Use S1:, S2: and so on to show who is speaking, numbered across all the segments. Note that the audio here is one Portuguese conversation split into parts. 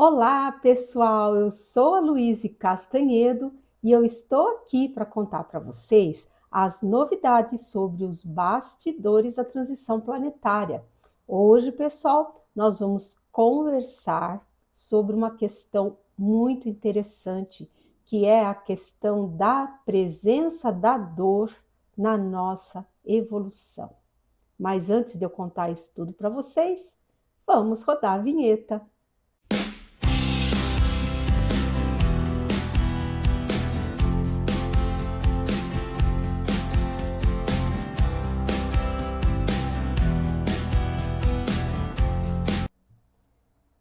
S1: Olá, pessoal! Eu sou a Luíse Castanhedo e eu estou aqui para contar para vocês as novidades sobre os bastidores da transição planetária. Hoje, pessoal, nós vamos conversar sobre uma questão muito interessante, que é a questão da presença da dor na nossa evolução. Mas antes de eu contar isso tudo para vocês, vamos rodar a vinheta.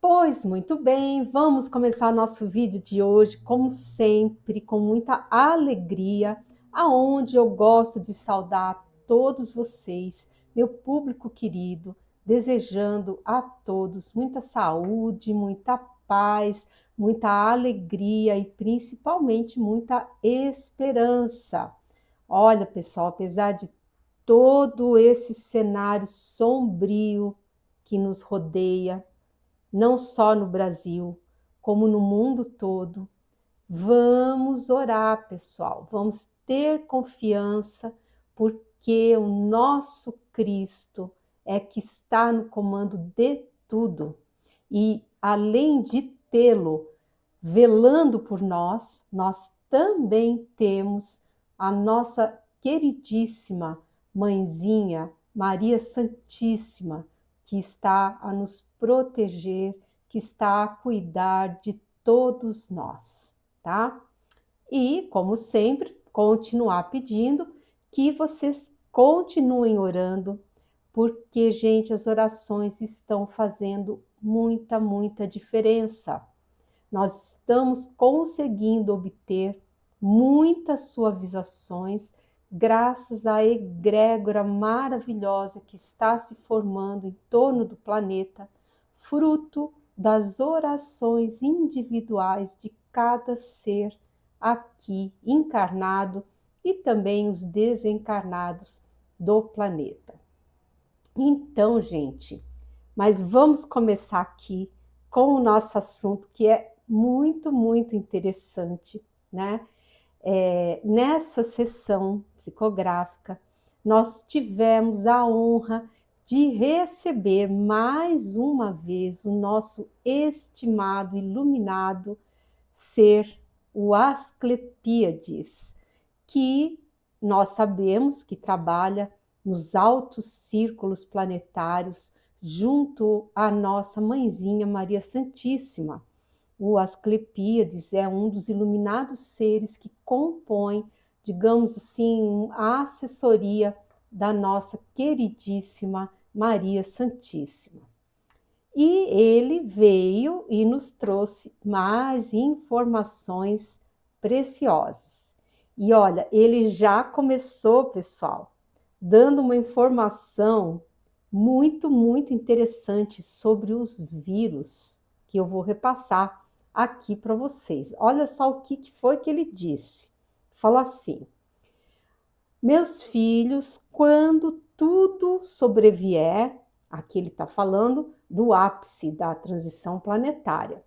S1: Pois muito bem, vamos começar nosso vídeo de hoje, como sempre, com muita alegria, aonde eu gosto de saudar todos vocês, meu público querido, desejando a todos muita saúde, muita paz, muita alegria e principalmente muita esperança. Olha, pessoal, apesar de todo esse cenário sombrio que nos rodeia, não só no Brasil, como no mundo todo. Vamos orar, pessoal. Vamos ter confiança, porque o nosso Cristo é que está no comando de tudo. E além de tê-lo velando por nós, nós também temos a nossa queridíssima mãezinha Maria Santíssima, que está a nos proteger, que está a cuidar de todos nós, tá? E, como sempre, continuar pedindo que vocês continuem orando, porque, gente, as orações estão fazendo muita diferença. Nós estamos conseguindo obter muitas suavizações graças à egrégora maravilhosa que está se formando em torno do planeta, fruto das orações individuais de cada ser aqui encarnado e também os desencarnados do planeta. Então, gente, mas vamos começar aqui com o nosso assunto, que é muito interessante, né? Nessa sessão psicográfica, nós tivemos a honra de receber mais uma vez o nosso estimado, iluminado ser, o Asclepíades, que nós sabemos que trabalha nos altos círculos planetários, junto à nossa mãezinha Maria Santíssima. O Asclepíades é um dos iluminados seres que compõem, digamos assim, a assessoria da nossa queridíssima Maria Santíssima. E ele veio e nos trouxe mais informações preciosas. E olha, ele já começou, pessoal, dando uma informação muito interessante sobre os vírus, que eu vou repassar aqui para vocês. Olha só o que foi que ele disse. Falou assim: meus filhos, quando tudo sobrevier, aqui ele está falando do ápice da transição planetária,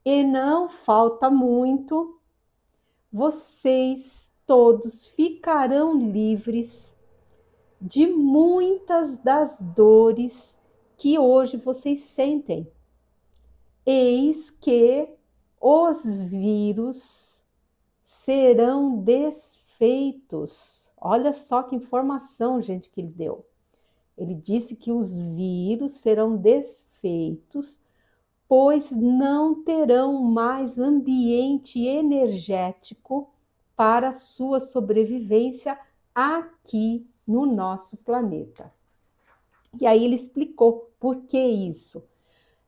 S1: e não falta muito, vocês todos ficarão livres de muitas das dores que hoje vocês sentem. Eis que os vírus serão desfeitos. Olha só que informação, gente, que ele deu. Ele disse que os vírus serão desfeitos, pois não terão mais ambiente energético para sua sobrevivência aqui no nosso planeta. E aí ele explicou por que isso.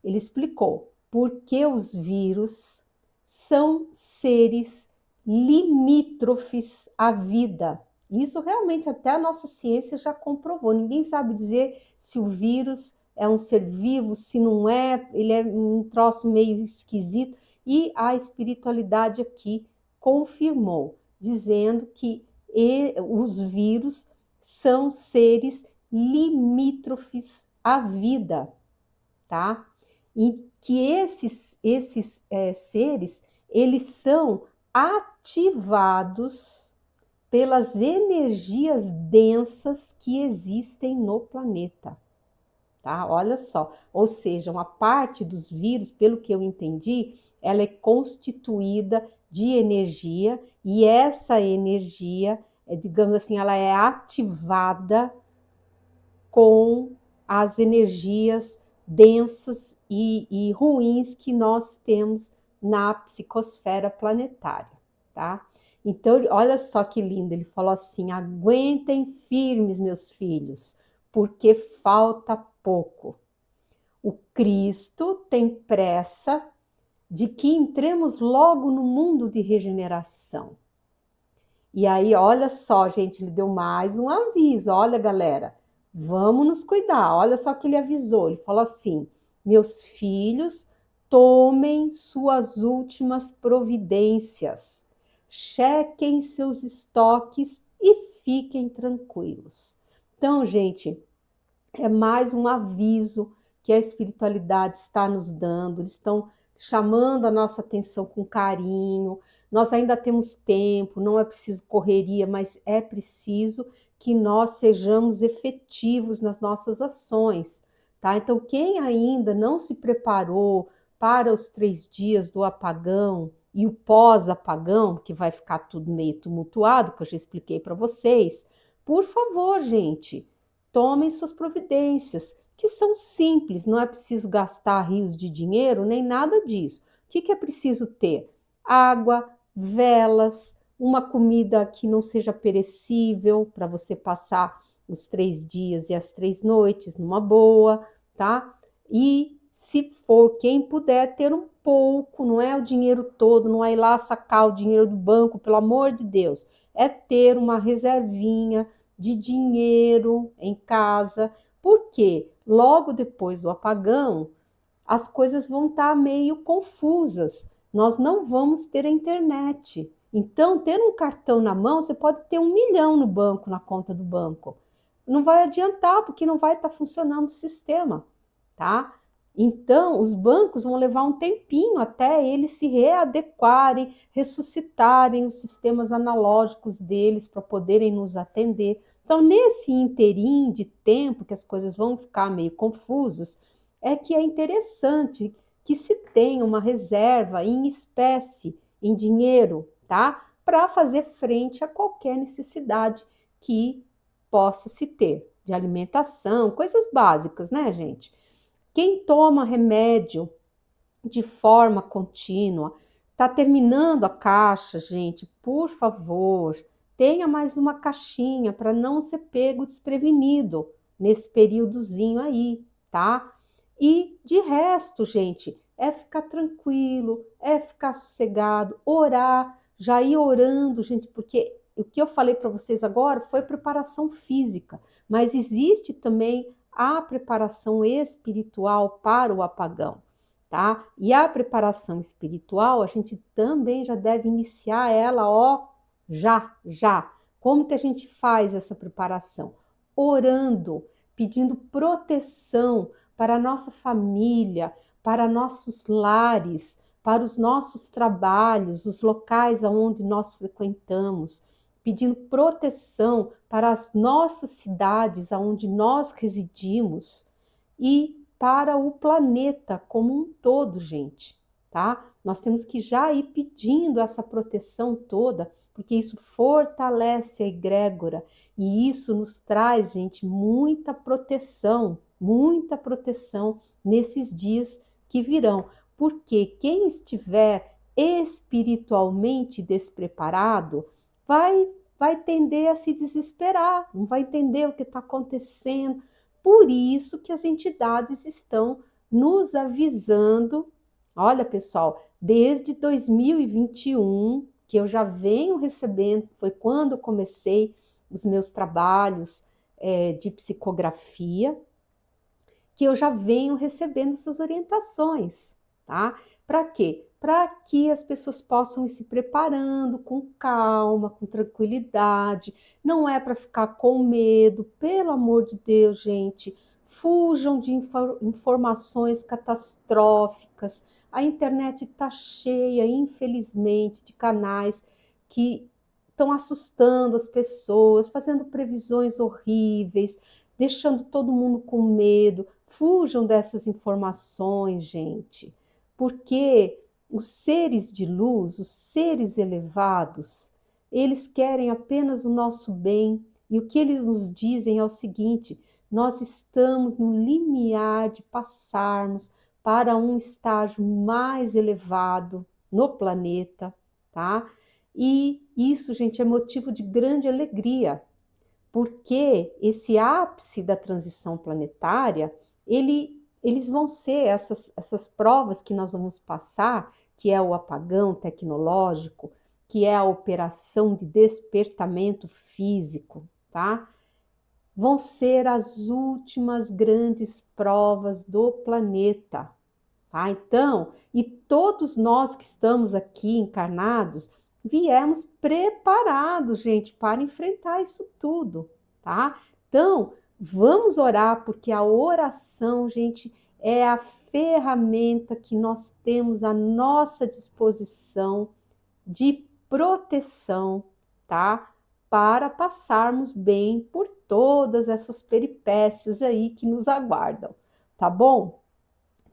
S1: Ele explicou porque os vírus são seres limítrofes à vida. Isso realmente até a nossa ciência já comprovou. Ninguém sabe dizer se o vírus é um ser vivo, se não é, ele é um troço meio esquisito. E a espiritualidade aqui confirmou, dizendo que os vírus são seres limítrofes à vida, tá? em que esses seres, eles são ativados pelas energias densas que existem no planeta, tá? Olha só, ou seja, uma parte dos vírus, pelo que eu entendi, ela é constituída de energia e essa energia, digamos assim, ela é ativada com as energias densas e ruins que nós temos na psicosfera planetária, tá? Então, olha só que lindo, ele falou assim: aguentem firmes, meus filhos, porque falta pouco. O Cristo tem pressa de que entremos logo no mundo de regeneração. E aí, olha só, gente, ele deu mais um aviso. Olha, galera, vamos nos cuidar. Olha só que ele avisou. Ele falou assim: meus filhos, tomem suas últimas providências, chequem seus estoques e fiquem tranquilos. Então, gente, é mais um aviso que a espiritualidade está nos dando. Eles estão chamando a nossa atenção com carinho. Nós ainda temos tempo, não é preciso correria, mas é preciso que nós sejamos efetivos nas nossas ações, tá? Então, quem ainda não se preparou para os 3 dias do apagão e o pós-apagão, que vai ficar tudo meio tumultuado, que eu já expliquei para vocês, por favor, gente, tomem suas providências, que são simples, não é preciso gastar rios de dinheiro, nem nada disso. O que é preciso ter? Água, velas, uma comida que não seja perecível, para você passar os 3 dias e as 3 noites numa boa, tá? E se for quem puder ter um pouco, não é o dinheiro todo, não é ir lá sacar o dinheiro do banco, pelo amor de Deus, é ter uma reservinha de dinheiro em casa, porque logo depois do apagão as coisas vão estar meio confusas. Nós não vamos ter a internet. Então, ter um cartão na mão, você pode ter 1 milhão no banco, na conta do banco. Não vai adiantar, porque não vai estar funcionando o sistema, tá? Então, os bancos vão levar um tempinho até eles se readequarem, ressuscitarem os sistemas analógicos deles para poderem nos atender. Então, nesse interim de tempo que as coisas vão ficar meio confusas, é que é interessante que se tenha uma reserva em espécie, em dinheiro, tá? Para fazer frente a qualquer necessidade que possa se ter, de alimentação, coisas básicas, né, gente? Quem toma remédio de forma contínua, está terminando a caixa, gente, por favor, tenha mais uma caixinha para não ser pego desprevenido nesse períodozinho aí, tá? E de resto, gente, é ficar tranquilo, é ficar sossegado, orar, já ir orando, gente, porque o que eu falei para vocês agora foi preparação física, mas existe também a preparação espiritual para o apagão, tá? E a preparação espiritual, a gente também já deve iniciar ela, ó, já. Como que a gente faz essa preparação? Orando, pedindo proteção para a nossa família, para nossos lares, para os nossos trabalhos, os locais aonde nós frequentamos, pedindo proteção para as nossas cidades aonde nós residimos e para o planeta como um todo, gente, tá? Nós temos que já ir pedindo essa proteção toda, porque isso fortalece a egrégora e isso nos traz, gente, muita proteção nesses dias que virão. Porque quem estiver espiritualmente despreparado vai tender a se desesperar, não vai entender o que está acontecendo. Por isso que as entidades estão nos avisando. Olha, pessoal, desde 2021, que eu já venho recebendo, foi quando eu comecei os meus trabalhos de psicografia, que eu já venho recebendo essas orientações, tá? Para quê? Para que as pessoas possam ir se preparando com calma, com tranquilidade. Não é para ficar com medo, pelo amor de Deus, gente. Fujam de informações catastróficas. A internet está cheia, infelizmente, de canais que estão assustando as pessoas, fazendo previsões horríveis, deixando todo mundo com medo. Fujam dessas informações, gente, porque os seres de luz, os seres elevados, eles querem apenas o nosso bem. E o que eles nos dizem é o seguinte: nós estamos no limiar de passarmos para um estágio mais elevado no planeta, tá? E isso, gente, é motivo de grande alegria, porque esse ápice da transição planetária, eles vão ser essas provas que nós vamos passar, que é o apagão tecnológico, que é a operação de despertamento físico, tá? Vão ser as últimas grandes provas do planeta, tá? Então, e todos nós que estamos aqui encarnados, viemos preparados, gente, para enfrentar isso tudo, tá? Então, vamos orar, porque a oração, gente, é a ferramenta que nós temos à nossa disposição de proteção, tá? Para passarmos bem por todas essas peripécias aí que nos aguardam, tá bom?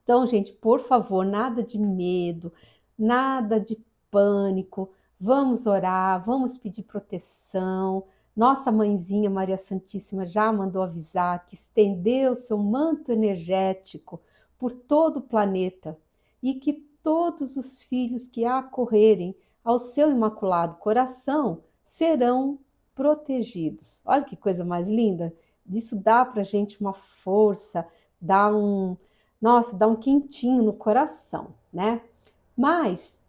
S1: Então, gente, por favor, nada de medo, nada de pânico. Vamos orar, vamos pedir proteção. Nossa mãezinha Maria Santíssima já mandou avisar que estendeu seu manto energético por todo o planeta e que todos os filhos que acorrerem ao seu imaculado coração serão protegidos. Olha que coisa mais linda! Isso dá para a gente uma força, dá um quentinho no coração, né? Mas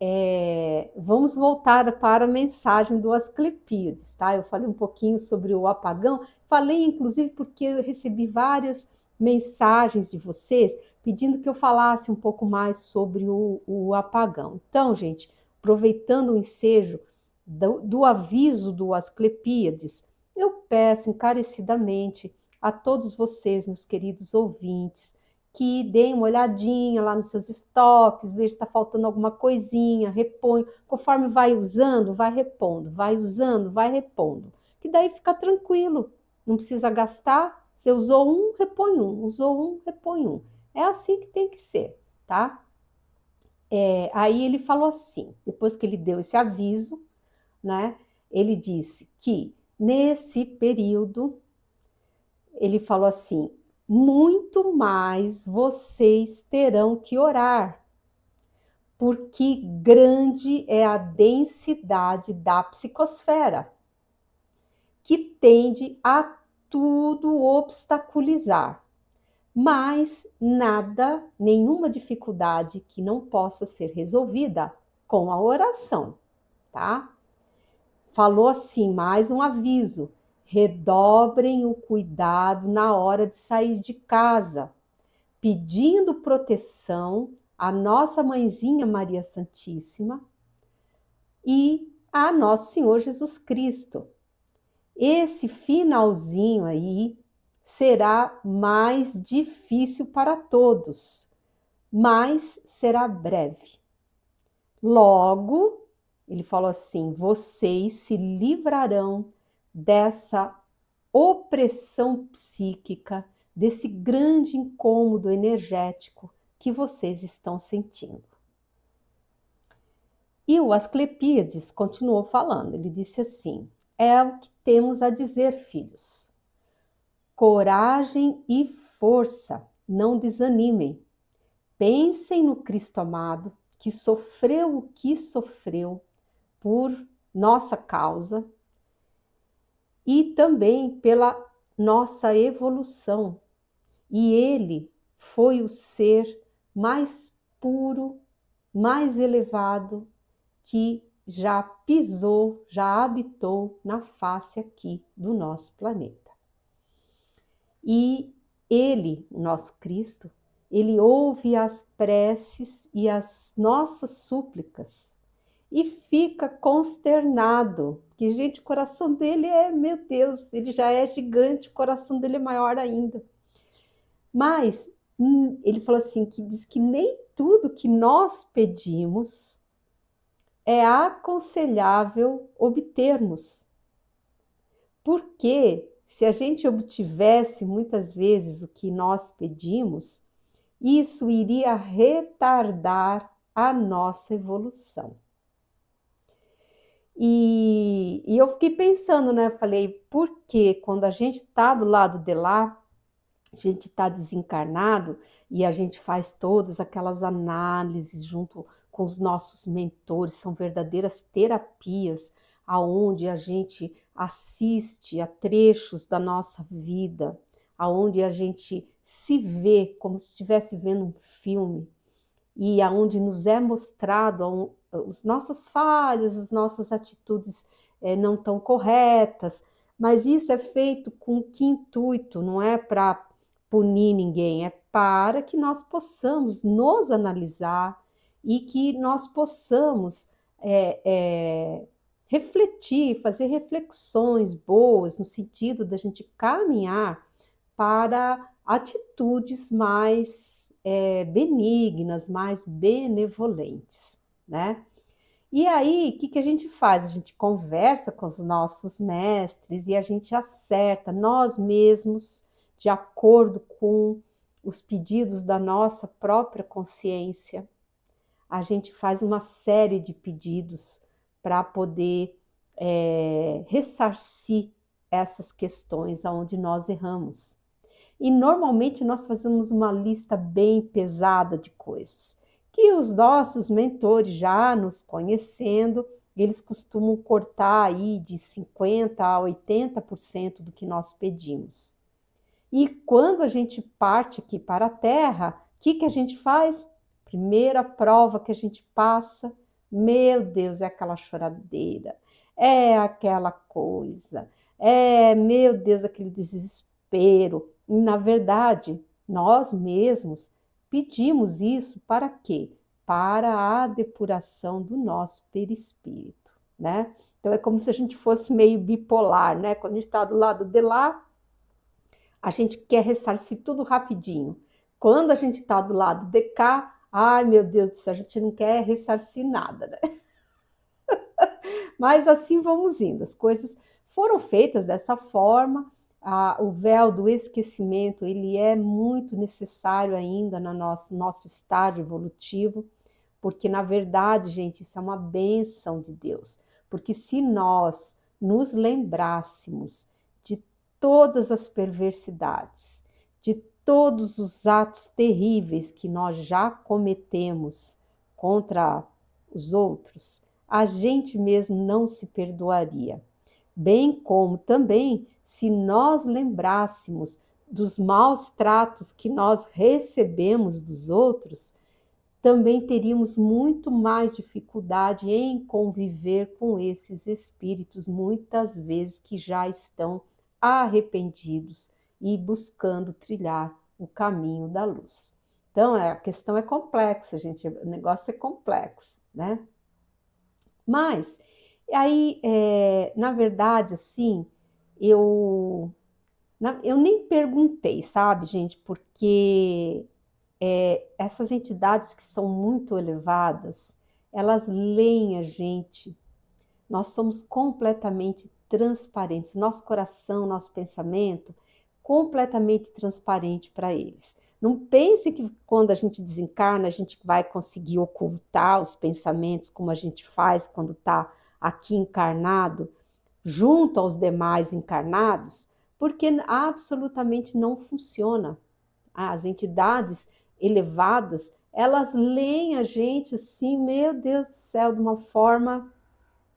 S1: vamos voltar para a mensagem do Asclepíades, tá? Eu falei um pouquinho sobre o apagão, falei inclusive porque eu recebi várias mensagens de vocês pedindo que eu falasse um pouco mais sobre o apagão. Então, gente, aproveitando o ensejo do aviso do Asclepíades, eu peço encarecidamente a todos vocês, meus queridos ouvintes, que deem uma olhadinha lá nos seus estoques, veja se está faltando alguma coisinha, repõe. Conforme vai usando, vai repondo, vai usando, vai repondo. Que daí fica tranquilo, não precisa gastar. Você usou um, repõe um, usou um, repõe um. É assim que tem que ser, tá? Aí ele falou assim, depois que ele deu esse aviso, né? Ele disse que nesse período, ele falou assim: muito mais vocês terão que orar, porque grande é a densidade da psicosfera, que tende a tudo obstaculizar, mas nada, nenhuma dificuldade que não possa ser resolvida com a oração, tá? Falou assim, mais um aviso: redobrem o cuidado na hora de sair de casa, pedindo proteção à nossa mãezinha Maria Santíssima e a nosso Senhor Jesus Cristo. Esse finalzinho aí será mais difícil para todos, mas será breve. Logo, ele falou assim: vocês se livrarão dessa opressão psíquica, desse grande incômodo energético que vocês estão sentindo. E o Asclepíades continuou falando, ele disse assim: é o que temos a dizer, filhos. Coragem e força, não desanimem. Pensem no Cristo amado, que sofreu o que sofreu por nossa causa e também pela nossa evolução. E ele foi o ser mais puro, mais elevado que já pisou, já habitou na face aqui do nosso planeta. E ele, nosso Cristo, ele ouve as preces e as nossas súplicas e fica consternado, que, gente, o coração dele meu Deus, ele já é gigante, o coração dele é maior ainda. Mas ele falou assim, que diz que nem tudo que nós pedimos é aconselhável obtermos, porque se a gente obtivesse muitas vezes o que nós pedimos, isso iria retardar a nossa evolução. E eu fiquei pensando, né? Falei, por que quando a gente está do lado de lá, a gente está desencarnado e a gente faz todas aquelas análises junto com os nossos mentores, são verdadeiras terapias, aonde a gente assiste a trechos da nossa vida, aonde a gente se vê como se estivesse vendo um filme e aonde nos é mostrado as nossas falhas, as nossas atitudes não tão corretas, mas isso é feito com que intuito? Não é para punir ninguém, é para que nós possamos nos analisar e que nós possamos refletir, fazer reflexões boas no sentido da gente caminhar para atitudes mais benignas, mais benevolentes, né? E aí, o que a gente faz? A gente conversa com os nossos mestres e a gente acerta nós mesmos, de acordo com os pedidos da nossa própria consciência. A gente faz uma série de pedidos para poder ressarcir essas questões onde nós erramos. E normalmente nós fazemos uma lista bem pesada de coisas que os nossos mentores, já nos conhecendo, eles costumam cortar aí de 50% a 80% do que nós pedimos. E quando a gente parte aqui para a Terra, o que a gente faz? Primeira prova que a gente passa, meu Deus, é aquela choradeira, é aquela coisa, meu Deus, aquele desespero. E, na verdade, nós mesmos pedimos isso para quê? Para a depuração do nosso perispírito, né? Então é como se a gente fosse meio bipolar, né? Quando a gente está do lado de lá, a gente quer ressarcir tudo rapidinho. Quando a gente está do lado de cá, ai meu Deus do céu, a gente não quer ressarcir nada, né? Mas assim vamos indo, as coisas foram feitas dessa forma, o véu do esquecimento, ele é muito necessário ainda no nosso estágio evolutivo, porque na verdade, gente, isso é uma bênção de Deus, porque se nós nos lembrássemos de todas as perversidades, de todos os atos terríveis que nós já cometemos contra os outros, a gente mesmo não se perdoaria. Bem como também se nós lembrássemos dos maus tratos que nós recebemos dos outros, também teríamos muito mais dificuldade em conviver com esses espíritos, muitas vezes que já estão arrependidos e buscando trilhar o caminho da luz. Então, a questão é complexa, gente, o negócio é complexo, né? Mas, aí, na verdade, assim, eu, eu nem perguntei, sabe, gente, porque essas entidades que são muito elevadas, elas leem a gente, nós somos completamente transparentes, nosso coração, nosso pensamento, completamente transparente para eles. Não pense que quando a gente desencarna, a gente vai conseguir ocultar os pensamentos como a gente faz quando está aqui encarnado, junto aos demais encarnados, porque absolutamente não funciona. As entidades elevadas, elas leem a gente assim, meu Deus do céu, de uma forma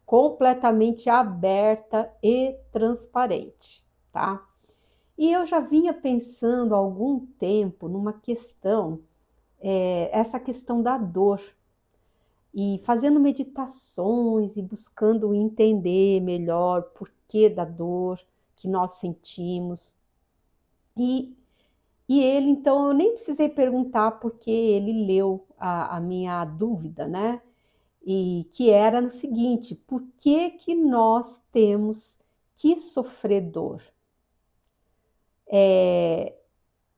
S1: completamente aberta e transparente, tá? E eu já vinha pensando há algum tempo numa questão, essa questão da dor, e fazendo meditações e buscando entender melhor o porquê da dor que nós sentimos. E ele, então, eu nem precisei perguntar porque ele leu a minha dúvida, né? E que era no seguinte: por que que nós temos que sofrer dor?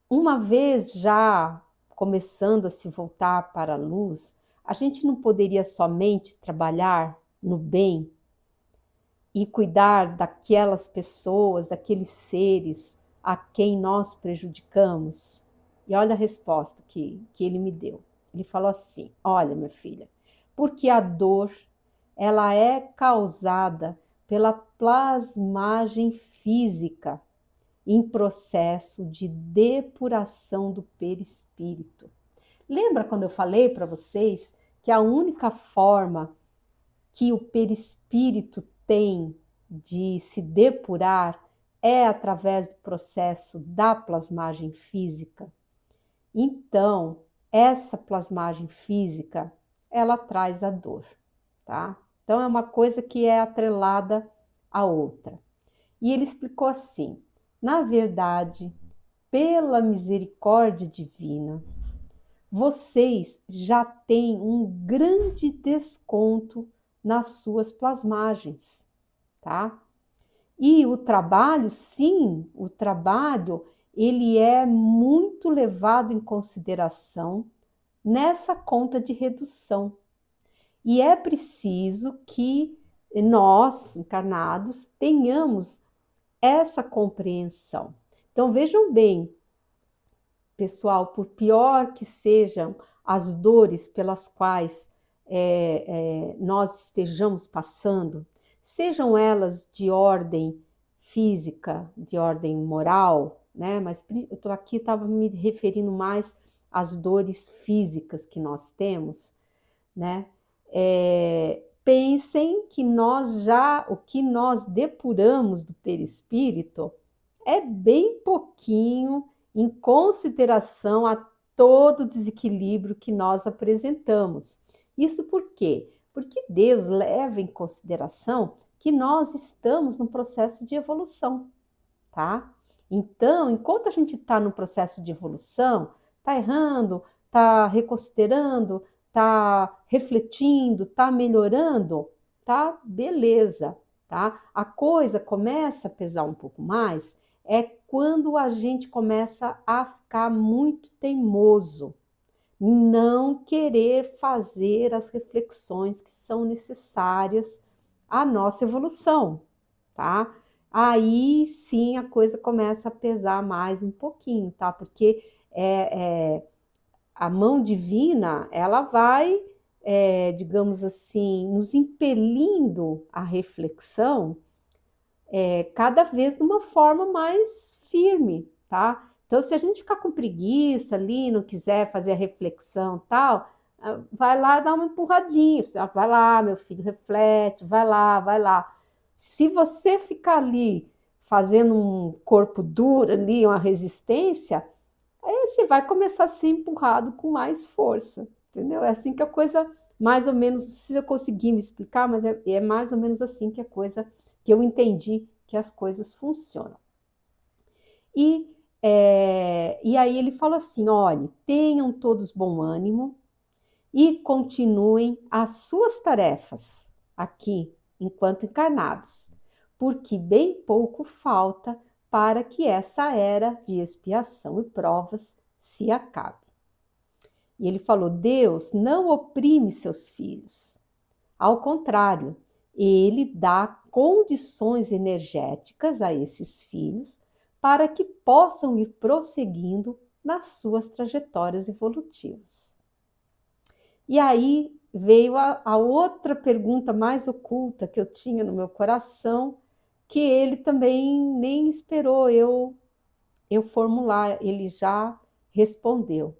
S1: uma vez já começando a se voltar para a luz, a gente não poderia somente trabalhar no bem e cuidar daquelas pessoas, daqueles seres a quem nós prejudicamos? E olha a resposta que ele me deu. Ele falou assim: olha, minha filha, porque a dor ela é causada pela plasmagem física em processo de depuração do perispírito. Lembra quando eu falei para vocês que a única forma que o perispírito tem de se depurar é através do processo da plasmagem física? Então, essa plasmagem física, ela traz a dor, tá? Então, é uma coisa que é atrelada à outra. E ele explicou assim: na verdade, pela misericórdia divina, vocês já têm um grande desconto nas suas plasmagens, tá? E o trabalho, sim, o trabalho, ele é muito levado em consideração nessa conta de redução. E é preciso que nós, encarnados, tenhamos essa compreensão. Então, vejam bem, pessoal, por pior que sejam as dores pelas quais nós estejamos passando, sejam elas de ordem física, de ordem moral, né? Mas eu estou aqui, estava me referindo mais às dores físicas que nós temos, né? Pensem que o que nós depuramos do perispírito é bem pouquinho em consideração a todo o desequilíbrio que nós apresentamos. Isso por quê? Porque Deus leva em consideração que nós estamos num processo de evolução, tá? Então, enquanto a gente está no processo de evolução, está errando, está reconsiderando, está refletindo, está melhorando, tá? Beleza, tá? A coisa começa a pesar um pouco mais é quando a gente começa a ficar muito teimoso, não querer fazer as reflexões que são necessárias à nossa evolução, tá? Aí sim a coisa começa a pesar mais um pouquinho, tá? Porque a mão divina, ela vai, digamos assim, nos impelindo à reflexão cada vez de uma forma mais firme, tá? Então, se a gente ficar com preguiça ali, não quiser fazer a reflexão e tal, vai lá dar uma empurradinha, vai lá, meu filho, reflete, vai lá, vai lá. Se você ficar ali fazendo um corpo duro ali, uma resistência, aí você vai começar a ser empurrado com mais força, entendeu? É assim que a coisa, mais ou menos, não sei se eu consegui me explicar, mas é mais ou menos assim que a coisa, que eu entendi que as coisas funcionam. E aí ele falou assim: olhe, tenham todos bom ânimo e continuem as suas tarefas aqui, enquanto encarnados, porque bem pouco falta para que essa era de expiação e provas se acabe. E ele falou: Deus não oprime seus filhos. Ao contrário, ele dá condições energéticas a esses filhos para que possam ir prosseguindo nas suas trajetórias evolutivas. E aí veio a outra pergunta mais oculta que eu tinha no meu coração, que ele também nem esperou eu formular, ele já respondeu.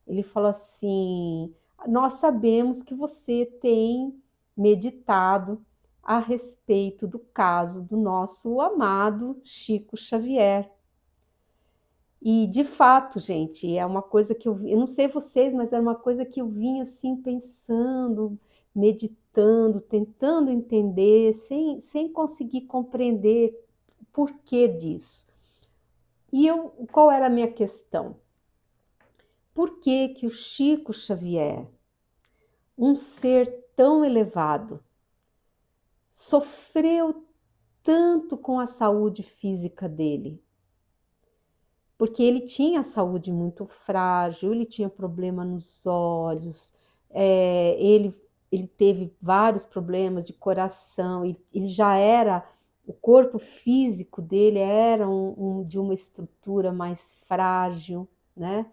S1: Ele falou assim: nós sabemos que você tem meditado a respeito do caso do nosso amado Chico Xavier. E, de fato, gente, é uma coisa que eu não sei vocês, mas é uma coisa que eu vinha assim pensando, meditando, tentando entender, sem conseguir compreender o porquê disso. E qual era a minha questão? Por que que o Chico Xavier, um ser tão elevado, sofreu tanto com a saúde física dele? porque ele tinha a saúde muito frágil, ele tinha problema nos olhos, ele teve vários problemas de coração, ele já era, o corpo físico dele era de uma estrutura mais frágil, né?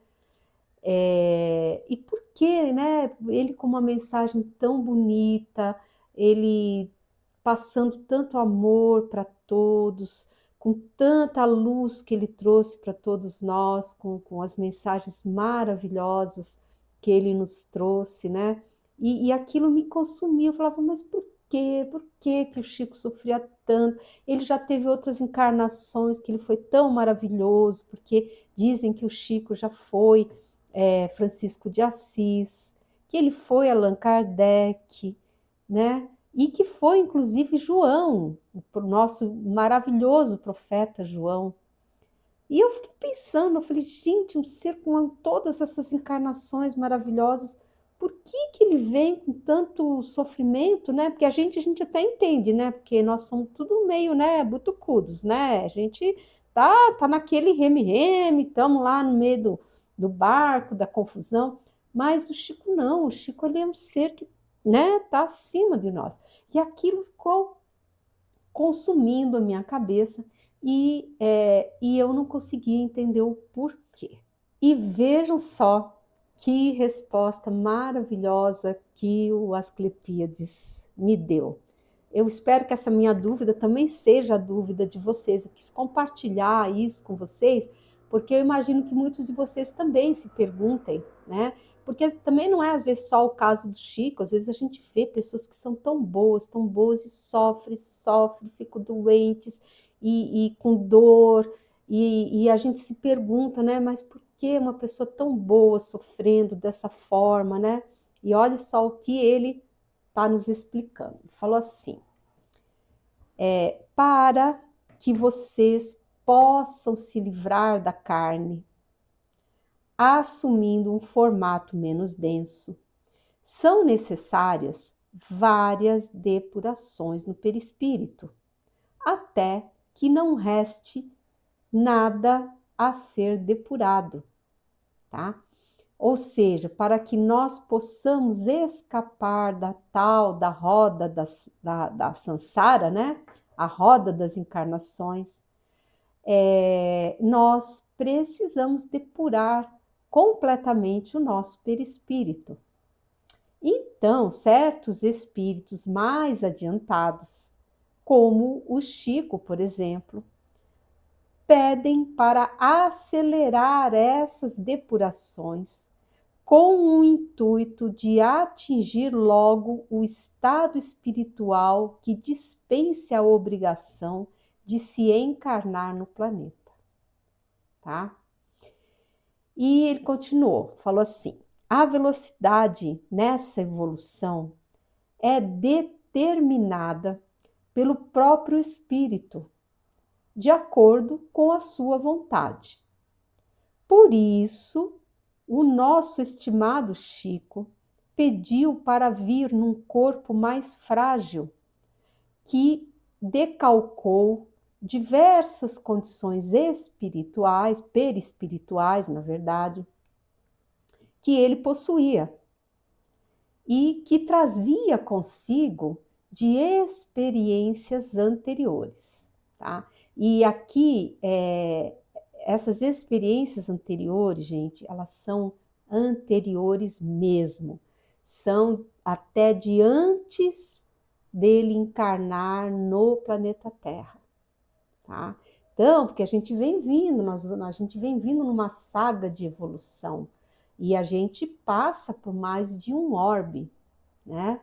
S1: E por que, né? Ele com uma mensagem tão bonita, ele passando tanto amor para todos, com tanta luz que ele trouxe para todos nós, com as mensagens maravilhosas que ele nos trouxe, né? E aquilo me consumiu. Eu falava, mas por quê? Por que que o Chico sofria tanto? Ele já teve outras encarnações que ele foi tão maravilhoso, porque dizem que o Chico já foi Francisco de Assis, que ele foi Allan Kardec, né? E que foi, inclusive, João, o nosso maravilhoso profeta João. E eu fiquei pensando, eu falei, gente, um ser com todas essas encarnações maravilhosas, por que que ele vem com tanto sofrimento, né? Porque a gente até entende, né? Porque nós somos tudo meio, né, butucudos, né? A gente tá naquele reme-reme, estamos lá no meio do barco, da confusão, mas o Chico não, o Chico ele é um ser que, né, tá acima de nós. E aquilo ficou consumindo a minha cabeça e eu não conseguia entender o porquê. E vejam só que resposta maravilhosa que o Asclepíades me deu. Eu espero que essa minha dúvida também seja a dúvida de vocês. Eu quis compartilhar isso com vocês, porque eu imagino que muitos de vocês também se perguntem, né? Porque também não é às vezes só o caso do Chico, às vezes a gente vê pessoas que são tão boas e sofrem, ficam doentes e com dor, e a gente se pergunta, né? Mas por que uma pessoa tão boa sofrendo dessa forma, né? E olha só o que ele está nos explicando. Ele falou assim: para que vocês possam se livrar da carne, assumindo um formato menos denso, são necessárias várias depurações no perispírito, até que não reste nada a ser depurado, tá? Ou seja, para que nós possamos escapar da roda da samsara, né? A roda das encarnações, nós precisamos depurar completamente o nosso perispírito. Então, certos espíritos mais adiantados, como o Chico, por exemplo, pedem para acelerar essas depurações com o intuito de atingir logo o estado espiritual que dispense a obrigação de se encarnar no planeta, tá? E ele continuou, falou assim: a velocidade nessa evolução é determinada pelo próprio espírito, de acordo com a sua vontade. Por isso, o nosso estimado Chico pediu para vir num corpo mais frágil, que decalcou diversas condições espirituais, perispirituais, na verdade, que ele possuía e que trazia consigo de experiências anteriores, tá? E aqui, essas experiências anteriores, gente, elas são anteriores mesmo, são até de antes dele encarnar no planeta Terra, tá? Então, porque a gente vem vindo, a gente vem vindo numa saga de evolução e a gente passa por mais de um orbe, né?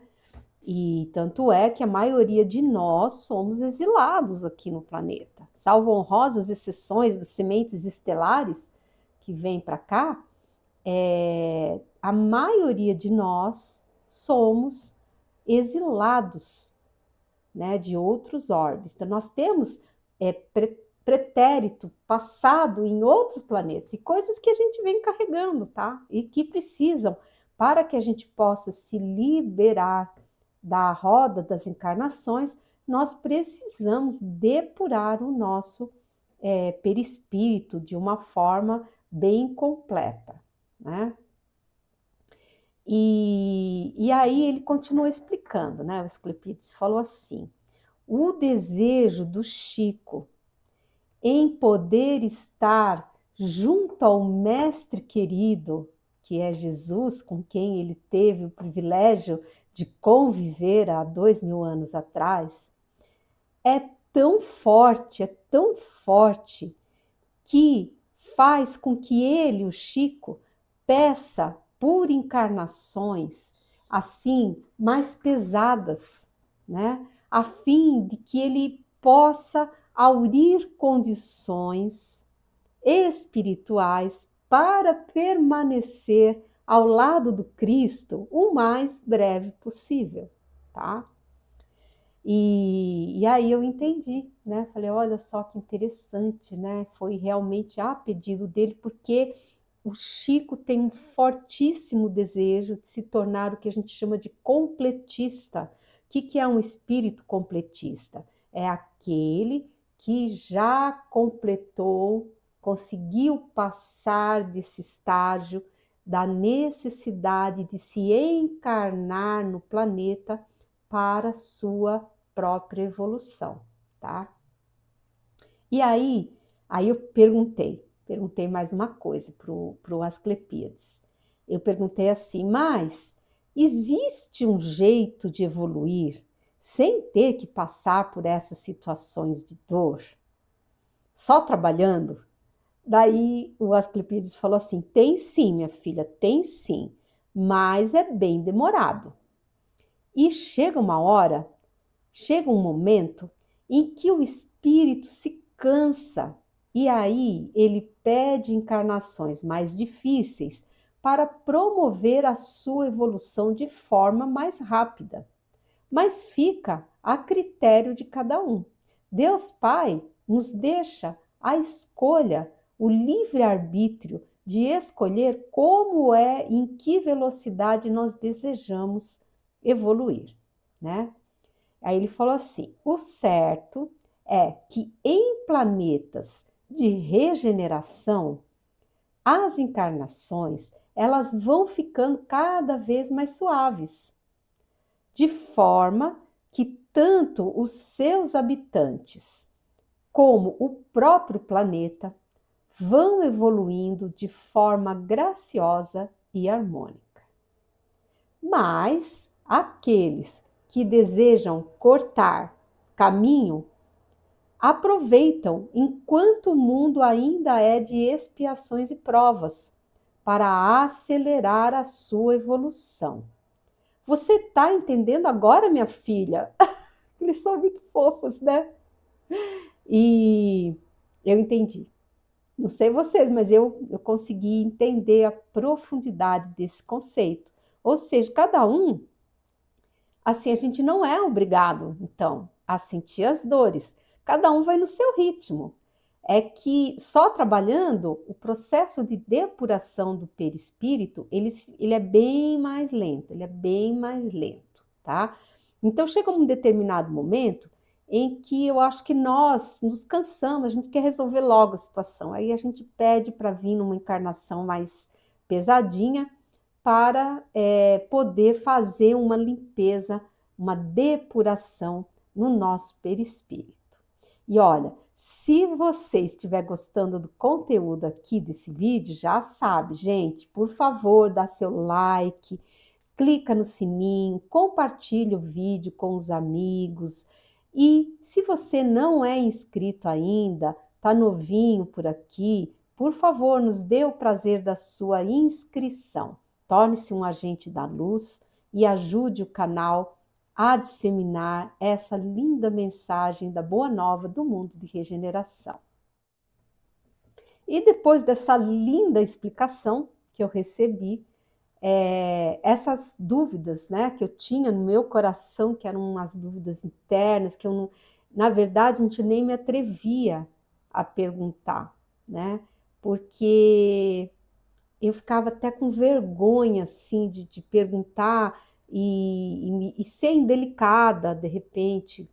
S1: E tanto é que a maioria de nós somos exilados aqui no planeta. Salvo honrosas exceções das sementes estelares que vêm para cá, a maioria de nós somos exilados, né, de outros orbes. Então, nós temos pretérito, passado em outros planetas, e coisas que a gente vem carregando, tá? E que precisam, para que a gente possa se liberar da roda das encarnações, nós precisamos depurar o nosso perispírito de uma forma bem completa, né? E aí ele continuou explicando, né? O Asclepiades falou assim: o desejo do Chico em poder estar junto ao mestre querido, que é Jesus, com quem ele teve o privilégio de conviver há 2000 anos atrás, é tão forte, que faz com que ele, o Chico, peça por encarnações assim mais pesadas, né? A fim de que ele possa aurir condições espirituais para permanecer ao lado do Cristo o mais breve possível, tá? E aí eu entendi, né? Falei, olha só que interessante, né? Foi realmente a pedido dele, porque o Chico tem um fortíssimo desejo de se tornar o que a gente chama de completista. O que é um espírito completista? É aquele que já completou, conseguiu passar desse estágio da necessidade de se encarnar no planeta para sua própria evolução, tá? E aí eu perguntei mais uma coisa pro Asclepiades. Eu perguntei assim, mas existe um jeito de evoluir sem ter que passar por essas situações de dor? Só trabalhando? Daí o Asclepiades falou assim, tem sim, minha filha, tem sim, mas é bem demorado. E chega um momento em que o espírito se cansa e aí ele pede encarnações mais difíceis para promover a sua evolução de forma mais rápida. Mas fica a critério de cada um. Deus Pai nos deixa a escolha, o livre-arbítrio de escolher como em que velocidade nós desejamos evoluir, né? Aí ele falou assim: o certo é que em planetas de regeneração, as encarnações elas vão ficando cada vez mais suaves, de forma que tanto os seus habitantes como o próprio planeta vão evoluindo de forma graciosa e harmônica. Mas aqueles que desejam cortar caminho aproveitam enquanto o mundo ainda é de expiações e provas para acelerar a sua evolução. Você está entendendo agora, minha filha? Eles são muito fofos, né? E eu entendi. Não sei vocês, mas eu consegui entender a profundidade desse conceito. Ou seja, cada um, assim, a gente não é obrigado, então, a sentir as dores. Cada um vai no seu ritmo. É que só trabalhando, o processo de depuração do perispírito, ele é bem mais lento, ele é bem mais lento, tá? Então, chega um determinado momento em que eu acho que nós nos cansamos, a gente quer resolver logo a situação. Aí a gente pede para vir numa encarnação mais pesadinha para poder fazer uma limpeza, uma depuração no nosso perispírito. E olha, se você estiver gostando do conteúdo aqui desse vídeo, já sabe, gente, por favor, dá seu like, clica no sininho, compartilha o vídeo com os amigos. E se você não é inscrito ainda, tá novinho por aqui, por favor, nos dê o prazer da sua inscrição. Torne-se um agente da luz e ajude o canal a disseminar essa linda mensagem da boa nova do mundo de regeneração. E depois dessa linda explicação que eu recebi, essas dúvidas, né, que eu tinha no meu coração, que eram umas dúvidas internas, que eu não, na verdade, a gente nem me atrevia a perguntar, né, porque eu ficava até com vergonha, assim, de perguntar e ser indelicada, de repente,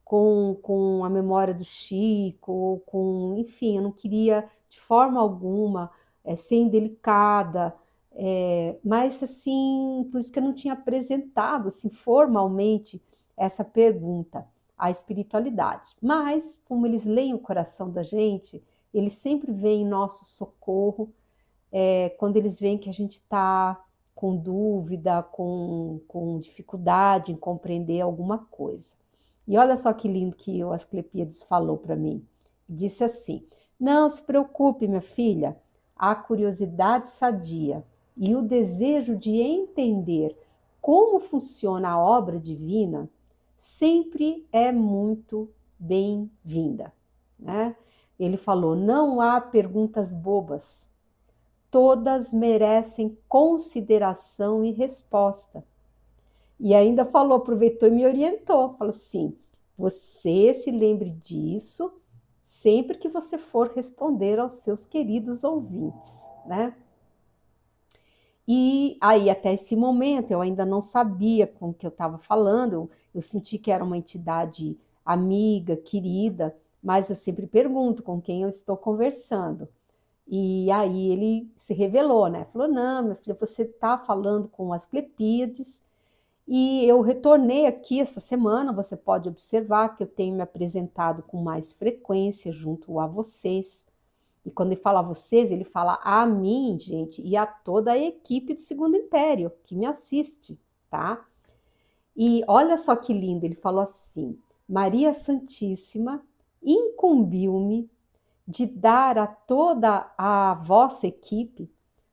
S1: com a memória do Chico, ou com, enfim, eu não queria de forma alguma ser indelicada, mas assim, por isso que eu não tinha apresentado assim, formalmente essa pergunta à espiritualidade. Mas, como eles leem o coração da gente, eles sempre veem em nosso socorro, quando eles veem que a gente está com dúvida, com dificuldade em compreender alguma coisa. E olha só que lindo que o Asclepíades falou para mim. Disse assim: não se preocupe, minha filha, a curiosidade sadia e o desejo de entender como funciona a obra divina sempre é muito bem-vinda, né? Ele falou: não há perguntas bobas, todas merecem consideração e resposta. E ainda falou, aproveitou e me orientou, falou assim: você se lembre disso sempre que você for responder aos seus queridos ouvintes, né? E aí, até esse momento, eu ainda não sabia com o que eu estava falando, eu senti que era uma entidade amiga, querida, mas eu sempre pergunto com quem eu estou conversando. E aí ele se revelou, né? Falou: não, minha filha, você está falando com as Asclepíades, e eu retornei aqui essa semana. Você pode observar que eu tenho me apresentado com mais frequência junto a vocês. E quando ele fala a vocês, ele fala a mim, gente, e a toda a equipe do Segundo Império que me assiste, tá? E olha só que lindo, ele falou assim: Maria Santíssima incumbiu-me de dar a toda a vossa equipe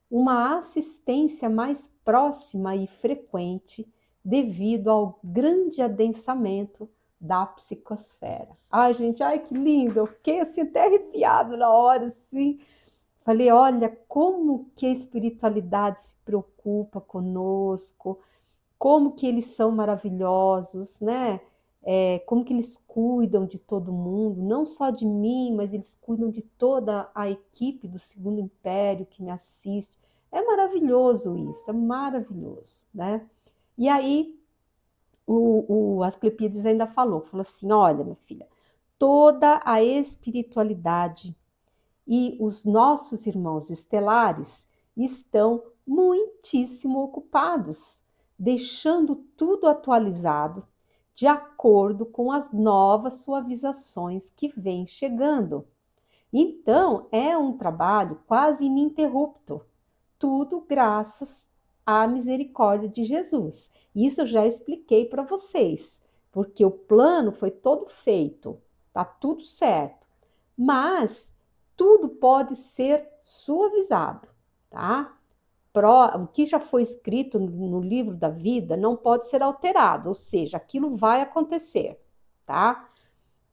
S1: uma assistência mais próxima e frequente devido ao grande adensamento da psicosfera. Ai, gente, ai que lindo! Eu fiquei assim até arrepiada na hora, assim. Falei: olha como que a espiritualidade se preocupa conosco, como que eles são maravilhosos, né? Como que eles cuidam de todo mundo, não só de mim, mas eles cuidam de toda a equipe do Segundo Império que me assiste. É maravilhoso isso, é maravilhoso, né? E aí o Asclepíades ainda falou assim: olha, minha filha, toda a espiritualidade e os nossos irmãos estelares estão muitíssimo ocupados, deixando tudo atualizado de acordo com as novas suavizações que vêm chegando. Então, é um trabalho quase ininterrupto, tudo graças à misericórdia de Jesus. Isso eu já expliquei para vocês, porque o plano foi todo feito, tá tudo certo. Mas tudo pode ser suavizado, tá? O que já foi escrito no livro da vida não pode ser alterado, ou seja, aquilo vai acontecer, tá?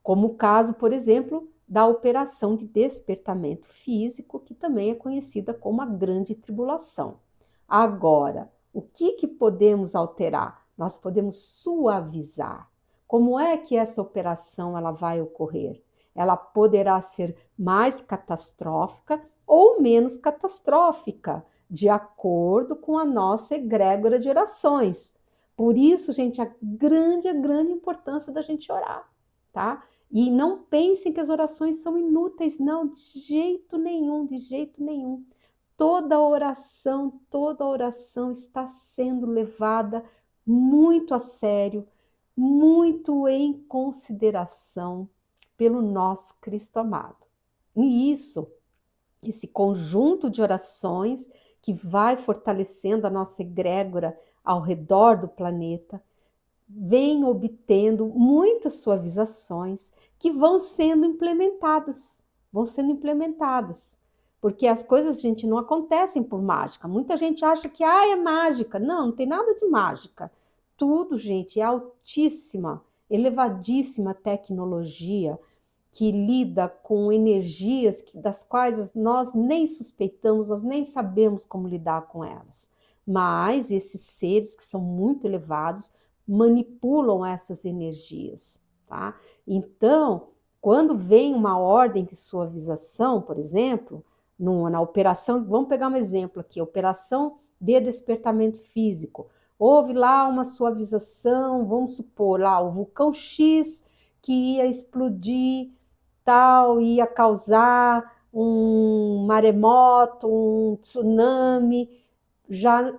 S1: Como o caso, por exemplo, da operação de despertamento físico, que também é conhecida como a grande tribulação. Agora, o que podemos alterar? Nós podemos suavizar. Como é que essa operação ela vai ocorrer? Ela poderá ser mais catastrófica ou menos catastrófica, de acordo com a nossa egrégora de orações. Por isso, gente, a grande importância da gente orar, tá? E não pensem que as orações são inúteis, não, de jeito nenhum, de jeito nenhum. Toda oração está sendo levada muito a sério, muito em consideração pelo nosso Cristo amado. E isso, esse conjunto de orações que vai fortalecendo a nossa egrégora ao redor do planeta, vem obtendo muitas suavizações que vão sendo implementadas, porque as coisas, gente, não acontecem por mágica. Muita gente acha que é mágica. Não, não tem nada de mágica. Tudo, gente, é altíssima, elevadíssima tecnologia que lida com energias das quais nós nem suspeitamos, nós nem sabemos como lidar com elas. Mas esses seres que são muito elevados manipulam essas energias, tá? Então, quando vem uma ordem de suavização, por exemplo, na operação, vamos pegar um exemplo aqui, operação de despertamento físico. Houve lá uma suavização, vamos supor lá, o vulcão X que ia explodir, tal, ia causar um maremoto, um tsunami. Já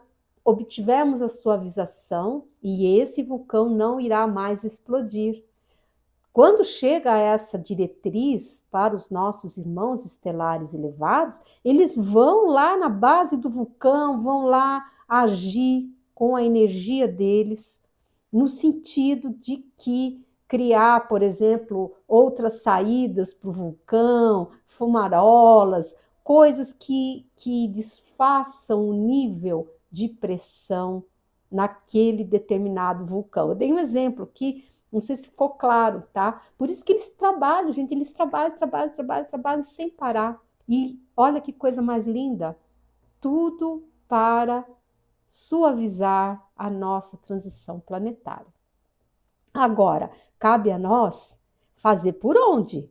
S1: obtivemos a suavização e esse vulcão não irá mais explodir. Quando chega essa diretriz para os nossos irmãos estelares elevados, eles vão lá na base do vulcão, vão lá agir com a energia deles, no sentido de que criar, por exemplo, outras saídas para o vulcão, fumarolas, coisas que desfaçam o nível de pressão naquele determinado vulcão. Eu dei um exemplo que não sei se ficou claro, tá? Por isso que eles trabalham, gente, eles trabalham sem parar. E olha que coisa mais linda, tudo para suavizar a nossa transição planetária. Agora, cabe a nós fazer por onde?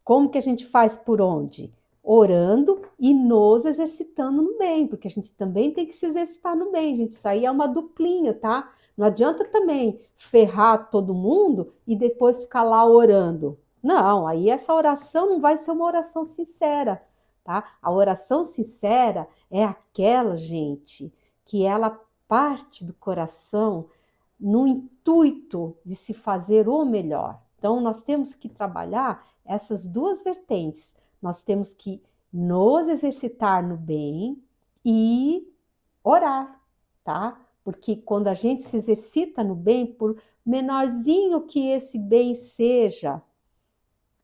S1: Como que a gente faz por onde? Orando e nos exercitando no bem, porque a gente também tem que se exercitar no bem, gente. Isso aí é uma duplinha, tá? Não adianta também ferrar todo mundo e depois ficar lá orando. Não, aí essa oração não vai ser uma oração sincera, tá? A oração sincera é aquela, gente, que ela parte do coração no intuito de se fazer o melhor. Então, nós temos que trabalhar essas duas vertentes. Nós temos que nos exercitar no bem e orar, tá? Porque quando a gente se exercita no bem, por menorzinho que esse bem seja,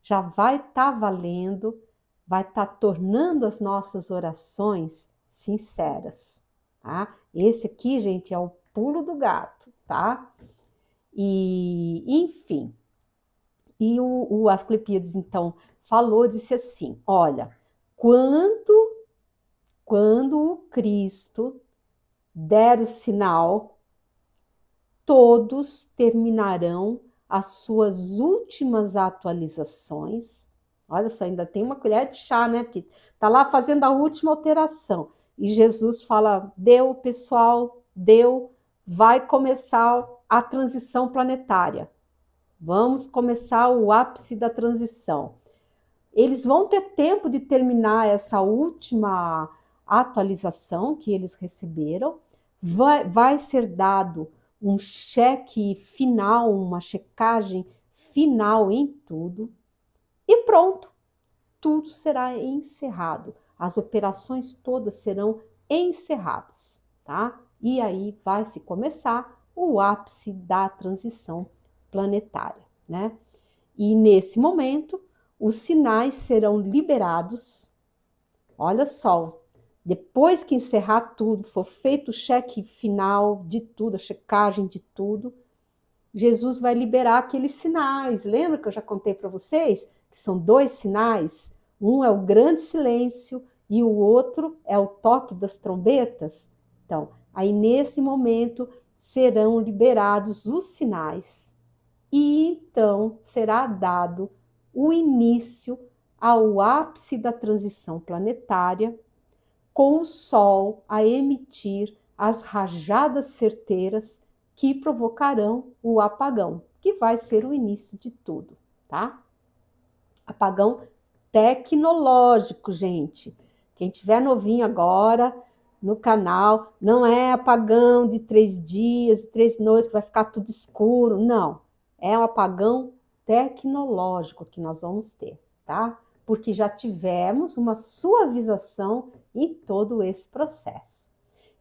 S1: já vai estar valendo, vai estar tornando as nossas orações sinceras, tá? Esse aqui, gente, é o pulo do gato, tá? E, enfim, e o Asclepíades, então, falou, disse assim, olha, quando o Cristo der o sinal, todos terminarão as suas últimas atualizações. Olha só, ainda tem uma colher de chá, né? Porque tá lá fazendo a última alteração. E Jesus fala, deu, pessoal, deu, vai começar a transição planetária. Vamos começar o ápice da transição. Eles vão ter tempo de terminar essa última atualização que eles receberam. Vai ser dado um cheque final, uma checagem final em tudo. E pronto, tudo será encerrado. As operações todas serão encerradas, tá? E aí vai se começar o ápice da transição planetária, né? E nesse momento, os sinais serão liberados. Olha só, depois que encerrar tudo, for feito o cheque final de tudo, a checagem de tudo, Jesus vai liberar aqueles sinais. Lembra que eu já contei para vocês que são dois sinais? Um é o grande silêncio e o outro é o toque das trombetas. Então, aí nesse momento serão liberados os sinais e então será dado o início ao ápice da transição planetária, com o Sol a emitir as rajadas certeiras que provocarão o apagão, que vai ser o início de tudo, tá? Apagão tecnológico, gente. Quem tiver novinho agora no canal, não é apagão de 3 dias, 3 noites, que vai ficar tudo escuro, não. É um apagão tecnológico que nós vamos ter, tá? Porque já tivemos uma suavização em todo esse processo.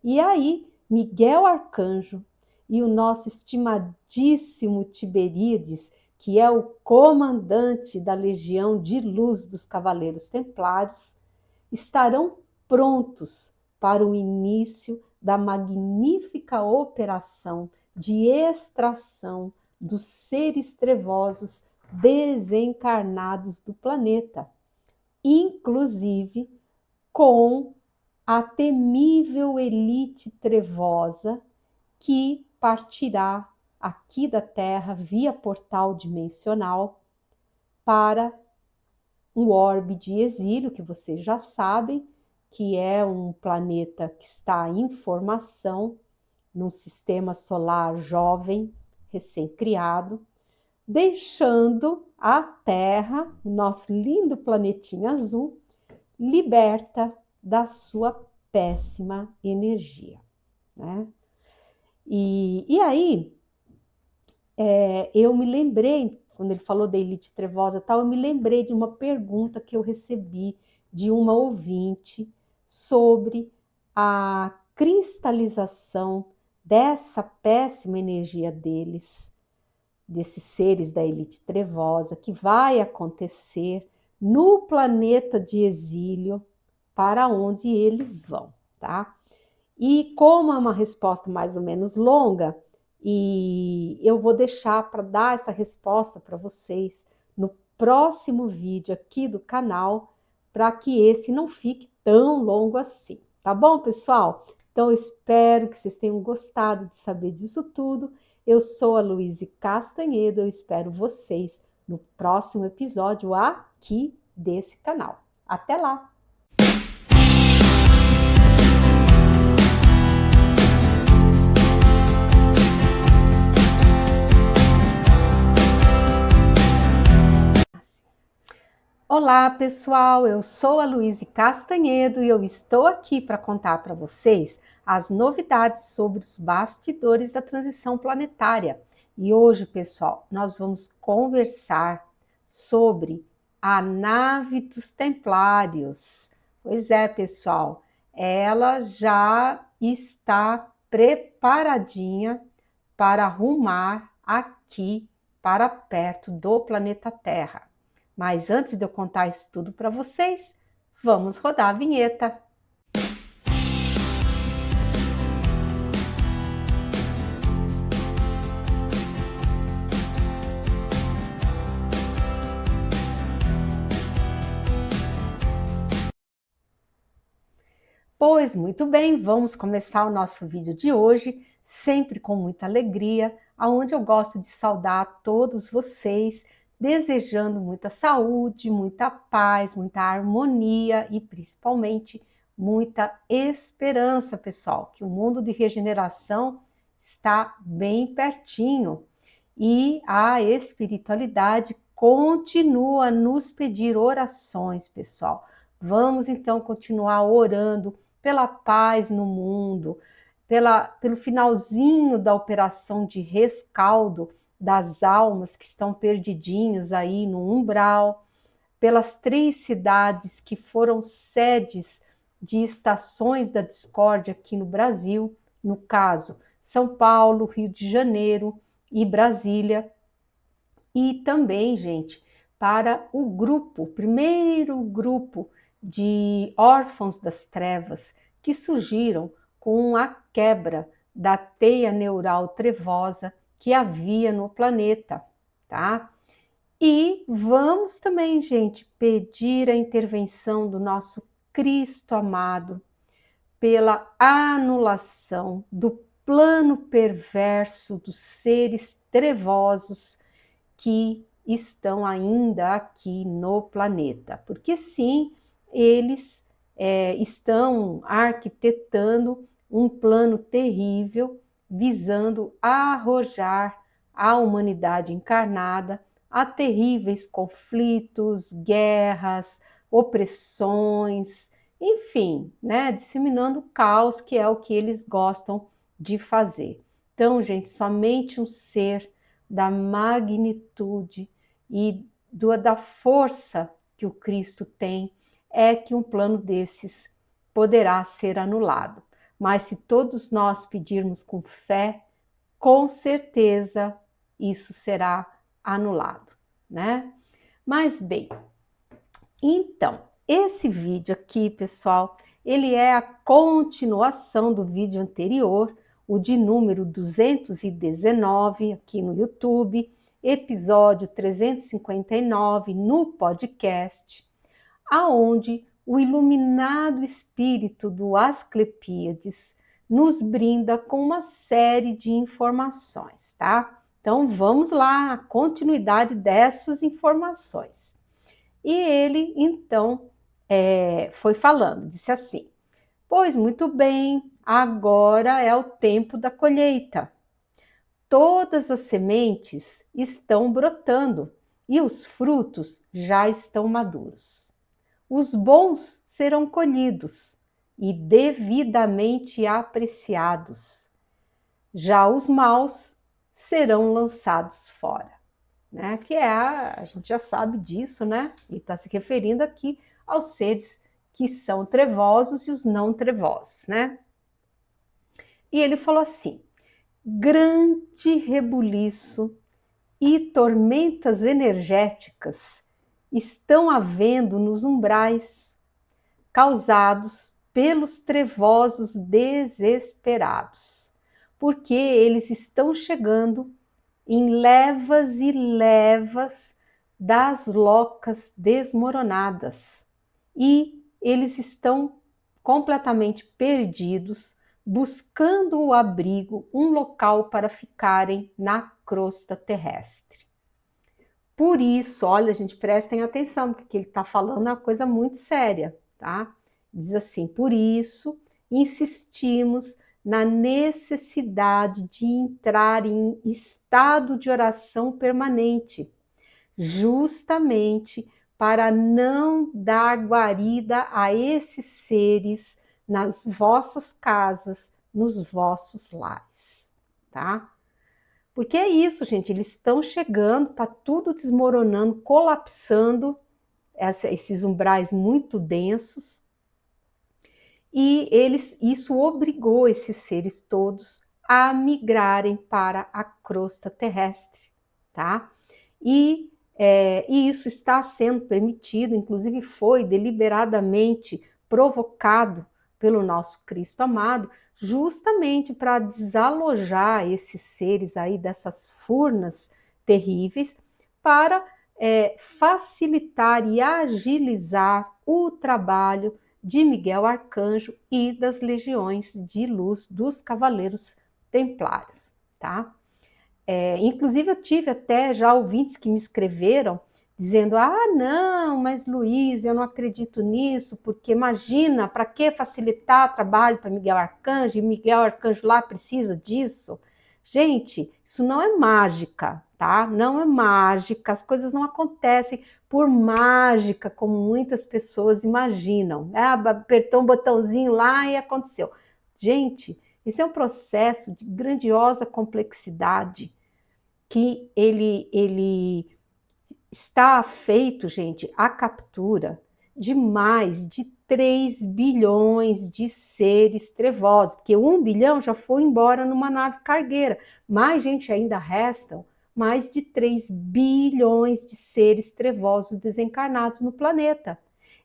S1: E aí, Miguel Arcanjo e o nosso estimadíssimo Tiberíades, que é o comandante da Legião de Luz dos Cavaleiros Templários, estarão prontos para o início da magnífica operação de extração dos seres trevosos desencarnados do planeta, inclusive com a temível elite trevosa que partirá aqui da Terra via portal dimensional para um orbe de exílio, que vocês já sabem, que é um planeta que está em formação num sistema solar jovem, recém-criado, deixando a Terra, o nosso lindo planetinha azul, liberta da sua péssima energia, né? E aí, eu me lembrei, quando ele falou da elite trevosa e tal, eu me lembrei de uma pergunta que eu recebi de uma ouvinte sobre a cristalização dessa péssima energia deles, desses seres da elite trevosa, que vai acontecer no planeta de exílio para onde eles vão, tá? E como é uma resposta mais ou menos longa, e eu vou deixar para dar essa resposta para vocês no próximo vídeo aqui do canal, para que esse não fique tão longo assim, tá bom, pessoal? Então, eu espero que vocês tenham gostado de saber disso tudo. Eu sou a Luíse Castanhedo, eu espero vocês no próximo episódio aqui desse canal. Até lá! Olá, pessoal, eu sou a Luíse Castanhedo e eu estou aqui para contar para vocês as novidades sobre os bastidores da transição planetária. E hoje, pessoal, nós vamos conversar sobre a nave dos Templários. Pois é, pessoal, ela já está preparadinha para rumar aqui para perto do planeta Terra. Mas antes de eu contar isso tudo para vocês, vamos rodar a vinheta. Pois muito bem, vamos começar o nosso vídeo de hoje, sempre com muita alegria, aonde eu gosto de saudar todos vocês, desejando muita saúde, muita paz, muita harmonia e principalmente muita esperança, pessoal, que o mundo de regeneração está bem pertinho e a espiritualidade continua a nos pedir orações, pessoal. Vamos então continuar orando pela paz no mundo, pelo finalzinho da operação de rescaldo das almas que estão perdidinhas aí no umbral, pelas 3 cidades que foram sedes de estações da discórdia aqui no Brasil, no caso, São Paulo, Rio de Janeiro e Brasília, e também, gente, para o primeiro grupo de órfãos das trevas que surgiram com a quebra da teia neural trevosa que havia no planeta, tá? E vamos também, gente, pedir a intervenção do nosso Cristo amado pela anulação do plano perverso dos seres trevosos que estão ainda aqui no planeta, porque sim, eles estão arquitetando um plano terrível, visando arrojar a humanidade encarnada a terríveis conflitos, guerras, opressões, enfim, né, disseminando o caos, que é o que eles gostam de fazer. Então, gente, somente um ser da magnitude e da força que o Cristo tem, é que um plano desses poderá ser anulado. Mas se todos nós pedirmos com fé, com certeza isso será anulado, né? Mas bem, então, esse vídeo aqui, pessoal, ele é a continuação do vídeo anterior, o de número 219 aqui no YouTube, episódio 359 no podcast, aonde o iluminado espírito do Asclepíades nos brinda com uma série de informações, tá? Então vamos lá, a continuidade dessas informações. E ele, então, foi falando, disse assim: pois muito bem, agora é o tempo da colheita. Todas as sementes estão brotando e os frutos já estão maduros. Os bons serão colhidos e devidamente apreciados. Já os maus serão lançados fora. Né? Que é a gente já sabe disso, né? E está se referindo aqui aos seres que são trevosos e os não trevosos, né? E ele falou assim: grande rebuliço e tormentas energéticas estão havendo nos umbrais, causados pelos trevosos desesperados, porque eles estão chegando em levas e levas das locas desmoronadas e eles estão completamente perdidos, buscando o abrigo, um local para ficarem na crosta terrestre. Por isso, olha, gente, prestem atenção, porque ele está falando uma coisa muito séria, tá? Diz assim: por isso, insistimos na necessidade de entrar em estado de oração permanente, justamente para não dar guarida a esses seres nas vossas casas, nos vossos lares, tá? Porque é isso, gente, eles estão chegando, tá tudo desmoronando, colapsando, esses umbrais muito densos, e isso obrigou esses seres todos a migrarem para a crosta terrestre, tá? E isso está sendo permitido, inclusive foi deliberadamente provocado pelo nosso Cristo amado, justamente para desalojar esses seres aí dessas furnas terríveis, para facilitar e agilizar o trabalho de Miguel Arcanjo e das legiões de luz dos Cavaleiros Templários, tá? Inclusive eu tive até já ouvintes que me escreveram dizendo: ah, não, mas Luiz, eu não acredito nisso, porque imagina, para que facilitar trabalho para Miguel Arcanjo, e Miguel Arcanjo lá precisa disso? Gente, isso não é mágica, tá? Não é mágica, as coisas não acontecem por mágica, como muitas pessoas imaginam. Apertou um botãozinho lá e aconteceu. Gente, esse é um processo de grandiosa complexidade, que ele está feito, gente, a captura de mais de 3 bilhões de seres trevosos, porque 1 bilhão já foi embora numa nave cargueira, mas, gente, ainda restam mais de 3 bilhões de seres trevosos desencarnados no planeta.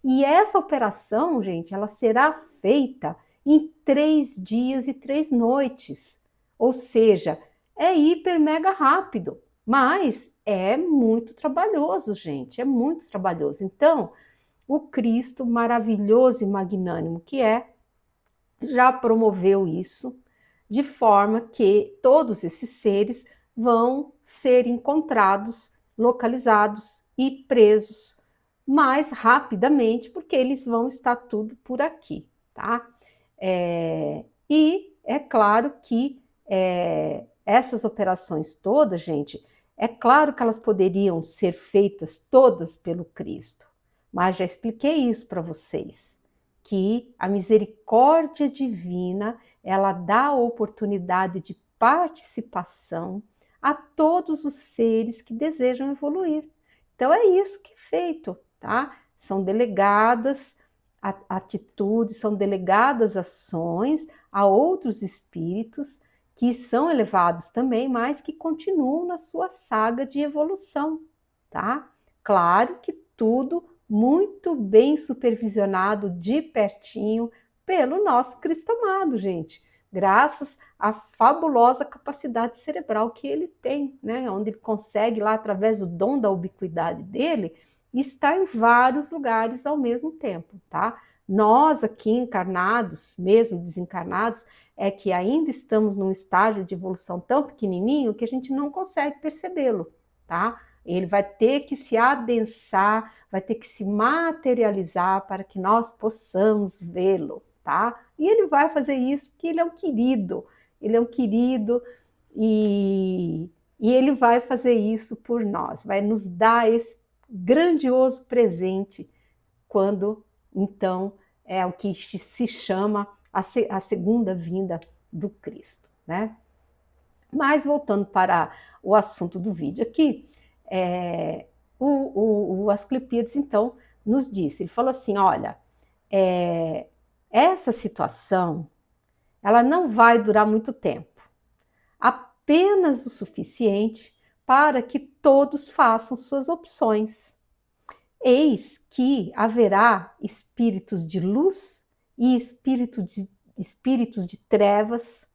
S1: E essa operação, gente, ela será feita em 3 dias e 3 noites, ou seja, é hiper mega rápido, mas é muito trabalhoso, gente, é muito trabalhoso. Então, o Cristo maravilhoso e magnânimo que é, já promoveu isso, de forma que todos esses seres vão ser encontrados, localizados e presos mais rapidamente, porque eles vão estar tudo por aqui, tá? E é claro que essas operações todas, gente, é claro que elas poderiam ser feitas todas pelo Cristo, mas já expliquei isso para vocês, que a misericórdia divina, ela dá a oportunidade de participação a todos os seres que desejam evoluir. Então é isso que é feito, tá? São delegadas atitudes, são delegadas ações a outros espíritos que são elevados também, mas que continuam na sua saga de evolução, tá? Claro que tudo muito bem supervisionado de pertinho pelo nosso Cristo amado, gente, graças à fabulosa capacidade cerebral que ele tem, né? Onde ele consegue lá, através do dom da ubiquidade dele, estar em vários lugares ao mesmo tempo, tá? Nós aqui encarnados, mesmo desencarnados, é que ainda estamos num estágio de evolução tão pequenininho que a gente não consegue percebê-lo, tá? Ele vai ter que se adensar, vai ter que se materializar para que nós possamos vê-lo, tá? E ele vai fazer isso porque ele é um querido, E ele vai fazer isso por nós, vai nos dar esse grandioso presente quando, então, é o que se chama a segunda vinda do Cristo, né? Mas voltando para o assunto do vídeo aqui, o Asclepíades, então, nos disse, ele falou assim, olha, essa situação, ela não vai durar muito tempo, apenas o suficiente para que todos façam suas opções. Eis que haverá espíritos de luz e espíritos de trevas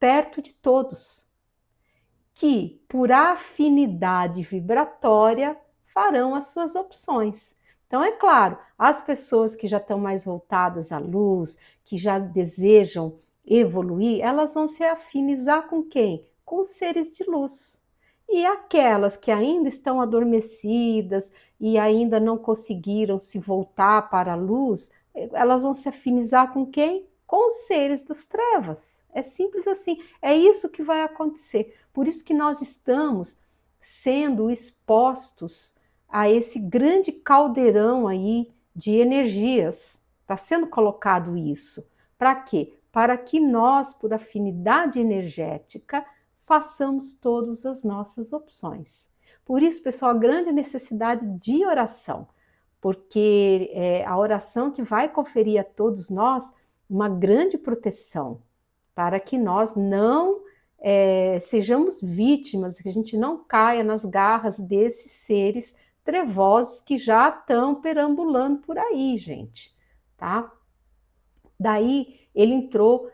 S1: perto de todos, que, por afinidade vibratória, farão as suas opções. Então, é claro, as pessoas que já estão mais voltadas à luz, que já desejam evoluir, elas vão se afinizar com quem? Com os seres de luz. E aquelas que ainda estão adormecidas e ainda não conseguiram se voltar para a luz, elas vão se afinizar com quem? Com os seres das trevas. É simples assim, é isso que vai acontecer. Por isso que nós estamos sendo expostos a esse grande caldeirão aí de energias. Está sendo colocado isso. Para quê? Para que nós, por afinidade energética, façamos todas as nossas opções. Por isso, pessoal, a grande necessidade de oração, porque é a oração que vai conferir a todos nós uma grande proteção, para que nós não sejamos vítimas, que a gente não caia nas garras desses seres trevosos que já estão perambulando por aí, gente, tá? Daí ele entrou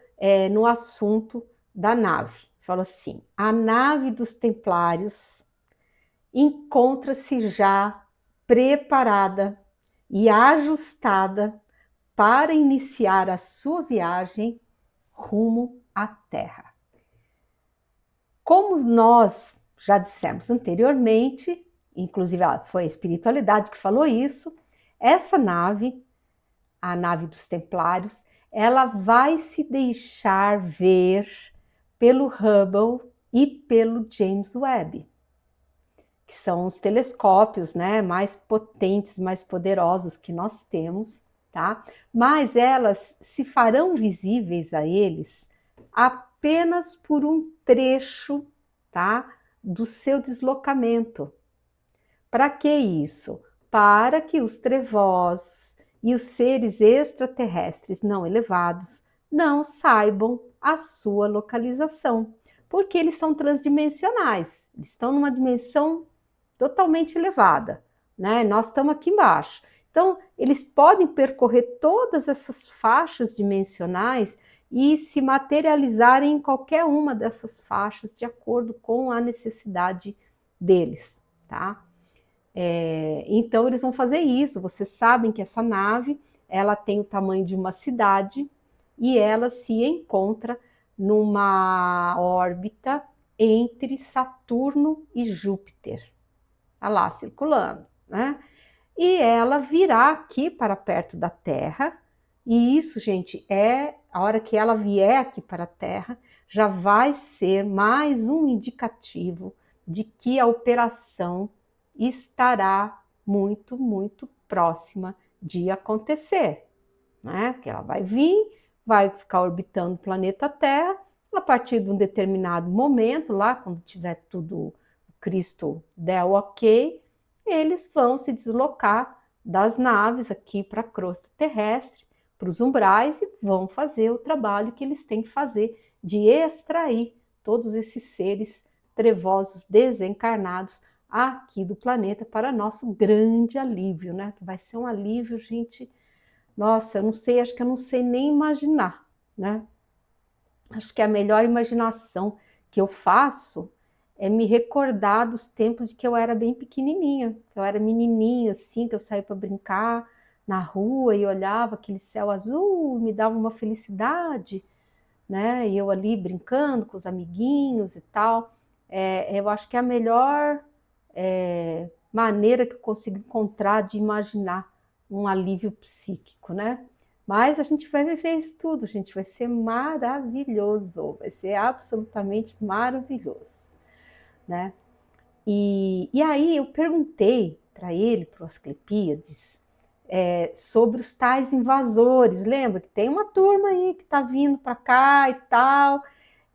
S1: no assunto da nave. Falou assim, a nave dos templários encontra-se já preparada e ajustada para iniciar a sua viagem rumo à Terra. Como nós já dissemos anteriormente, inclusive foi a espiritualidade que falou isso, essa nave, a nave dos Templários, ela vai se deixar ver pelo Hubble e pelo James Webb, que são os telescópios, né, mais potentes, mais poderosos que nós temos, tá? Mas elas se farão visíveis a eles apenas por um trecho, tá, do seu deslocamento. Para que isso? Para que os trevosos e os seres extraterrestres não elevados não saibam a sua localização, porque eles são transdimensionais, eles estão numa dimensão totalmente elevada, né? Nós estamos aqui embaixo. Então, eles podem percorrer todas essas faixas dimensionais e se materializarem em qualquer uma dessas faixas de acordo com a necessidade deles, tá? Então eles vão fazer isso. Vocês sabem que essa nave, ela tem o tamanho de uma cidade e ela se encontra numa órbita entre Saturno e Júpiter. Está lá circulando, né? E ela virá aqui para perto da Terra. E isso, gente, a hora que ela vier aqui para a Terra, já vai ser mais um indicativo de que a operação estará muito, muito próxima de acontecer, né? Que ela vai vir, vai ficar orbitando o planeta Terra, a partir de um determinado momento, lá quando tiver tudo, Cristo der o ok, eles vão se deslocar das naves aqui para a crosta terrestre, para os umbrais, e vão fazer o trabalho que eles têm que fazer de extrair todos esses seres trevosos desencarnados aqui do planeta para nosso grande alívio, né? Vai ser um alívio, gente. Nossa, eu não sei, acho que eu não sei nem imaginar, né? Acho que a melhor imaginação que eu faço é me recordar dos tempos de que eu era bem pequenininha, que eu era menininha, assim, que eu saía para brincar na rua e olhava aquele céu azul, me dava uma felicidade, né? E eu ali brincando com os amiguinhos e tal. Eu acho que é a melhor maneira que eu consigo encontrar de imaginar um alívio psíquico, né? Mas a gente vai viver isso tudo, gente, vai ser maravilhoso, vai ser absolutamente maravilhoso, né? E aí eu perguntei para ele, para o Asclepíades, sobre os tais invasores. Lembra que tem uma turma aí que está vindo para cá e tal,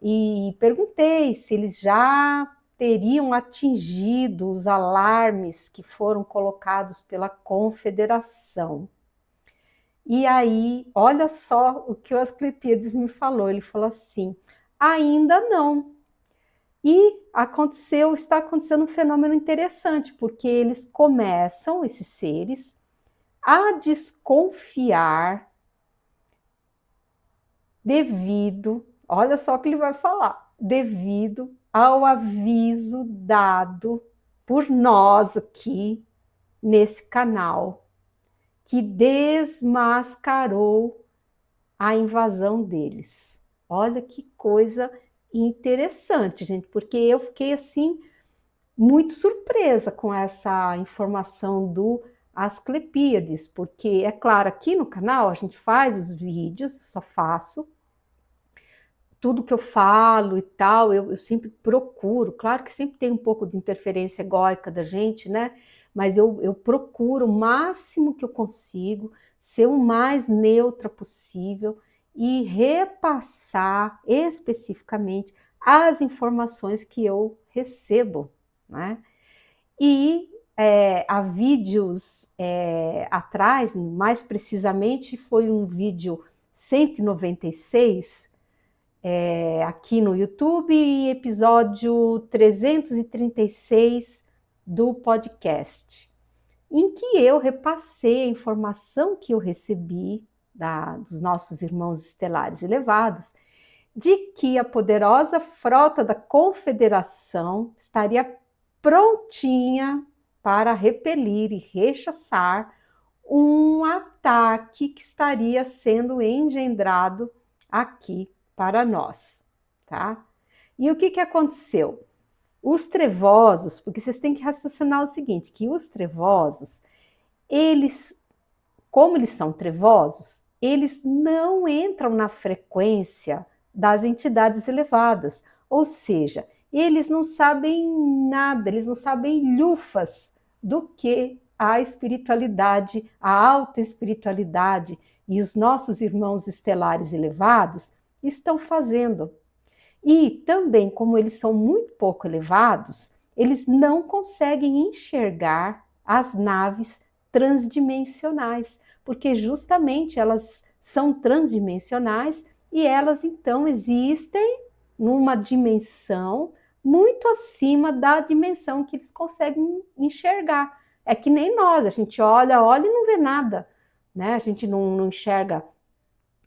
S1: e perguntei se eles já teriam atingido os alarmes que foram colocados pela Confederação. E aí, olha só o que o Asclepíades me falou. Ele falou assim: ainda não. E está acontecendo um fenômeno interessante, porque eles começam, esses seres, a desconfiar devido, olha só o que ele vai falar, devido ao aviso dado por nós aqui nesse canal, que desmascarou a invasão deles. Olha que coisa interessante, gente, porque eu fiquei assim muito surpresa com essa informação do Asclepíades, porque é claro, aqui no canal a gente faz os vídeos, só faço tudo que eu falo e tal, eu sempre procuro, claro que sempre tem um pouco de interferência egóica da gente, né? Mas eu procuro o máximo que eu consigo ser o mais neutra possível e repassar especificamente as informações que eu recebo, né? E há vídeos atrás, mais precisamente, foi um vídeo 196, aqui no YouTube, e episódio 336 do podcast, em que eu repassei a informação que eu recebi dos nossos irmãos estelares elevados, de que a poderosa frota da Confederação estaria prontinha para repelir e rechaçar um ataque que estaria sendo engendrado aqui para nós, tá? E o que aconteceu? Os trevosos, porque vocês têm que raciocinar o seguinte, que os trevosos, eles, como eles são trevosos, eles não entram na frequência das entidades elevadas, ou seja, eles não sabem nada, eles não sabem lufas do que a espiritualidade, a alta espiritualidade e os nossos irmãos estelares elevados estão fazendo. E também, como eles são muito pouco elevados, eles não conseguem enxergar as naves transdimensionais, porque justamente elas são transdimensionais e elas então existem numa dimensão muito acima da dimensão que eles conseguem enxergar. É que nem nós, a gente olha e não vê nada, né? A gente não enxerga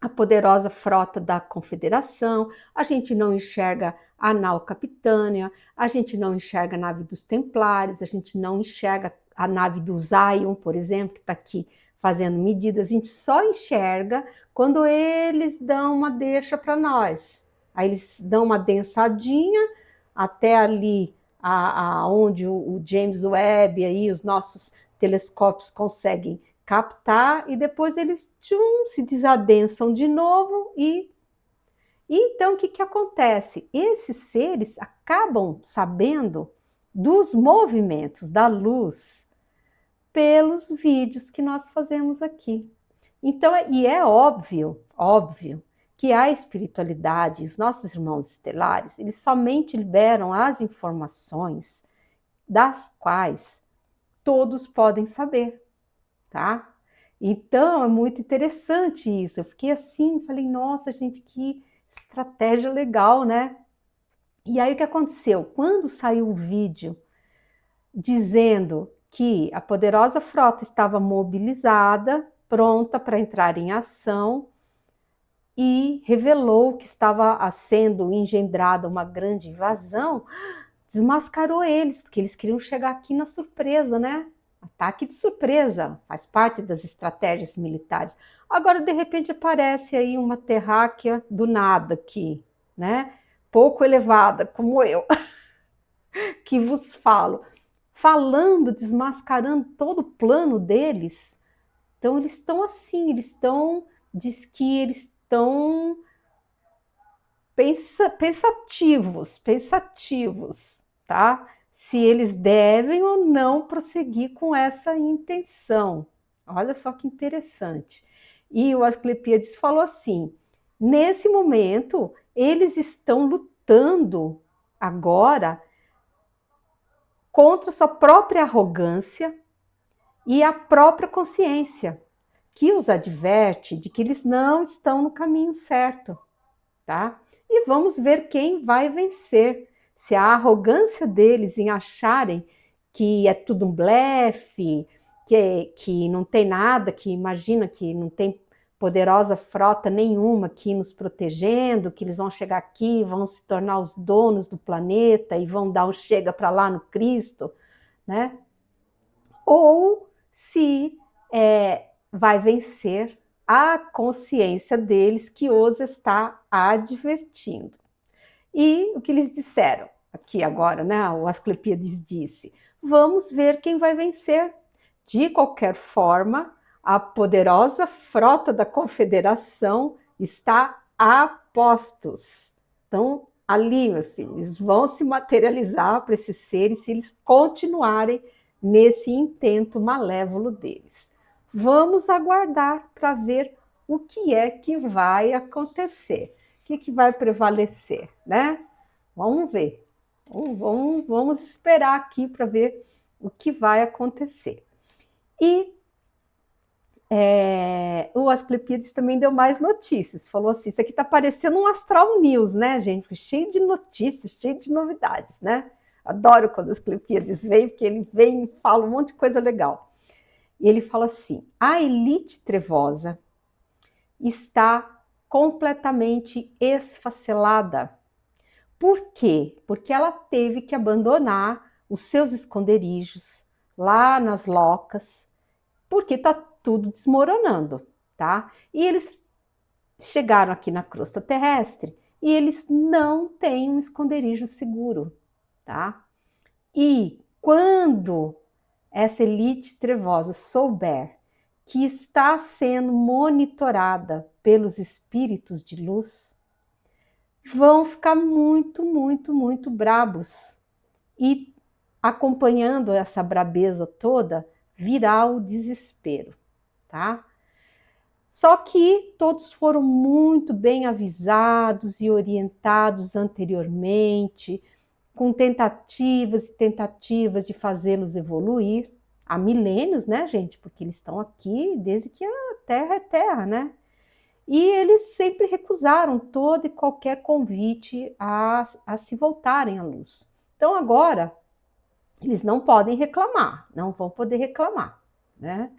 S1: a poderosa frota da Confederação, a gente não enxerga a nau Capitânia, a gente não enxerga a nave dos Templários, a gente não enxerga a nave do Zion, por exemplo, que está aqui fazendo medidas, a gente só enxerga quando eles dão uma deixa para nós. Aí eles dão uma densadinha até ali onde o James Webb, aí, os nossos telescópios conseguem captar, e depois eles se desadensam de novo e então o que acontece? Esses seres acabam sabendo dos movimentos da luz pelos vídeos que nós fazemos aqui. Então, e é óbvio que a espiritualidade, os nossos irmãos estelares, eles somente liberam as informações das quais todos podem saber, tá? Então, é muito interessante isso. Eu fiquei assim, falei, nossa, gente, que estratégia legal, né? E aí o que aconteceu? Quando saiu o vídeo dizendo que a poderosa frota estava mobilizada, pronta para entrar em ação, e revelou que estava sendo engendrada uma grande invasão, desmascarou eles, porque eles queriam chegar aqui na surpresa, né? Ataque de surpresa, faz parte das estratégias militares. Agora, de repente, aparece aí uma terráquea do nada aqui, né? Pouco elevada, como eu, que vos falo, falando, desmascarando todo o plano deles. Então, eles estão assim, eles estão diz que eles estão pensativos, tá? Se eles devem ou não prosseguir com essa intenção. Olha só que interessante. E o Asclepíades falou assim: nesse momento, eles estão lutando agora contra sua própria arrogância e a própria consciência, que os adverte de que eles não estão no caminho certo, tá? E vamos ver quem vai vencer. Se a arrogância deles em acharem que é tudo um blefe, que não tem nada, que imagina que não tem poderosa frota nenhuma aqui nos protegendo, que eles vão chegar aqui, vão se tornar os donos do planeta e vão dar um chega para lá no Cristo, né? Ou se vai vencer a consciência deles que os está advertindo. E o que eles disseram aqui agora, né? O Asclepíades disse: vamos ver quem vai vencer. De qualquer forma, a poderosa frota da Confederação está a postos. Então, ali, meu filho, eles vão se materializar para esses seres se eles continuarem nesse intento malévolo deles. Vamos aguardar para ver o que é que vai acontecer, o que vai prevalecer, né? Vamos ver. Vamos esperar aqui para ver o que vai acontecer. E o Asclepíades também deu mais notícias. Falou assim: isso aqui está parecendo um Astral News, né, gente? Cheio de notícias, cheio de novidades, né? Adoro quando o Asclepíades vem, porque ele vem e fala um monte de coisa legal. E ele fala assim: a elite trevosa está completamente esfacelada. Por quê? Porque ela teve que abandonar os seus esconderijos lá nas locas, porque está tudo desmoronando, tá? E eles chegaram aqui na crosta terrestre e eles não têm um esconderijo seguro, tá? E quando essa elite trevosa souber que está sendo monitorada pelos espíritos de luz, vão ficar muito, muito, muito brabos. E acompanhando essa brabeza toda, virá o desespero, tá? Só que todos foram muito bem avisados e orientados anteriormente, com tentativas e tentativas de fazê-los evoluir há milênios, né, gente? Porque eles estão aqui desde que a Terra é Terra, né? E eles sempre recusaram todo e qualquer convite a se voltarem à luz. Então agora eles não podem reclamar, não vão poder reclamar, né?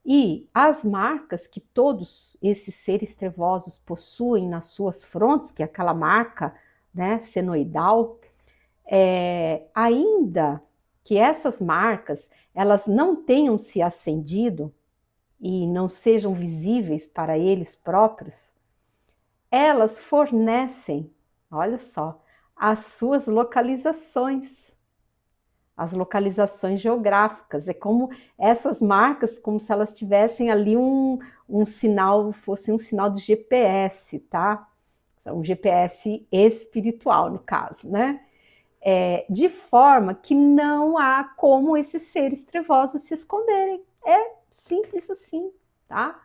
S1: E as marcas que todos esses seres trevosos possuem nas suas frontes, que é aquela marca, né, senoidal, ainda que essas marcas elas não tenham se acendido e não sejam visíveis para eles próprios, elas fornecem, olha só, as suas localizações, as localizações geográficas. É como essas marcas, como se elas tivessem ali um sinal, fosse um sinal de GPS, tá? Um GPS espiritual, no caso, né? De forma que não há como esses seres trevosos se esconderem. É simples assim, tá?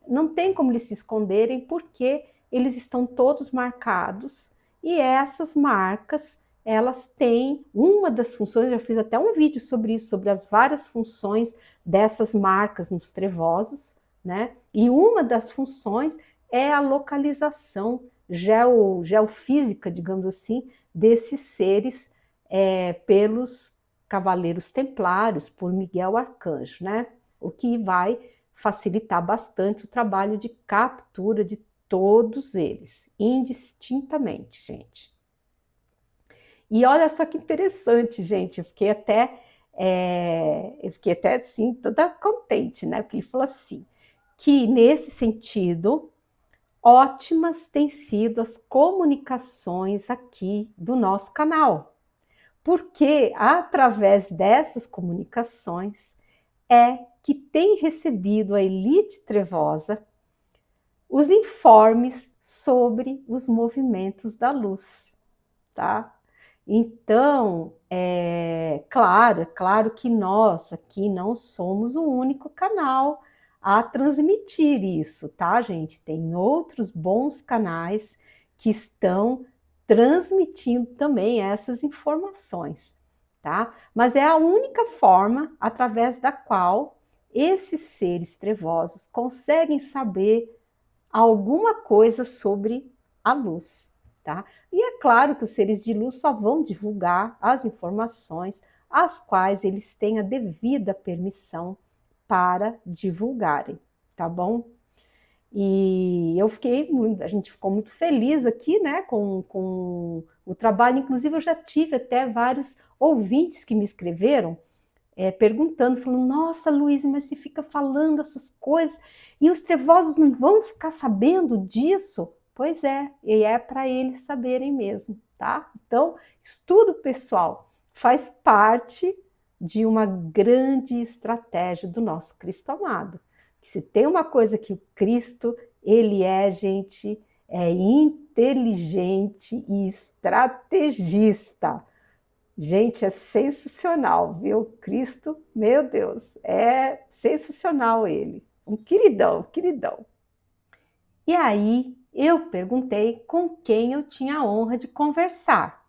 S1: Não tem como eles se esconderem, porque eles estão todos marcados e essas marcas, elas têm uma das funções, eu já fiz até um vídeo sobre isso, sobre as várias funções dessas marcas nos trevosos, né? E uma das funções é a localização geofísica, digamos assim, desses seres pelos Cavaleiros Templários, por Miguel Arcanjo, né? O que vai facilitar bastante o trabalho de captura de todos eles, indistintamente, gente. E olha só que interessante, gente, eu fiquei até assim, toda contente, né? Porque ele falou assim, que nesse sentido, ótimas têm sido as comunicações aqui do nosso canal, porque através dessas comunicações que tem recebido a elite trevosa os informes sobre os movimentos da luz, tá? Então, é claro que nós aqui não somos o único canal a transmitir isso, tá, gente? Tem outros bons canais que estão transmitindo também essas informações, tá? Mas é a única forma através da qual esses seres trevosos conseguem saber alguma coisa sobre a luz, tá? E é claro que os seres de luz só vão divulgar as informações as quais eles têm a devida permissão para divulgarem, tá bom? E a gente ficou muito feliz aqui, né, com o trabalho. Inclusive, eu já tive até vários ouvintes que me escreveram perguntando, falando, nossa, Luiz, mas você fica falando essas coisas e os trevosos não vão ficar sabendo disso? Pois é, e é para eles saberem mesmo, tá? Então, estudo pessoal faz parte de uma grande estratégia do nosso Cristo amado. Se tem uma coisa que o Cristo, ele é, gente, é inteligente e estrategista. Gente, é sensacional, viu? Cristo, meu Deus, é sensacional ele. Um queridão, queridão. E aí, eu perguntei com quem eu tinha a honra de conversar,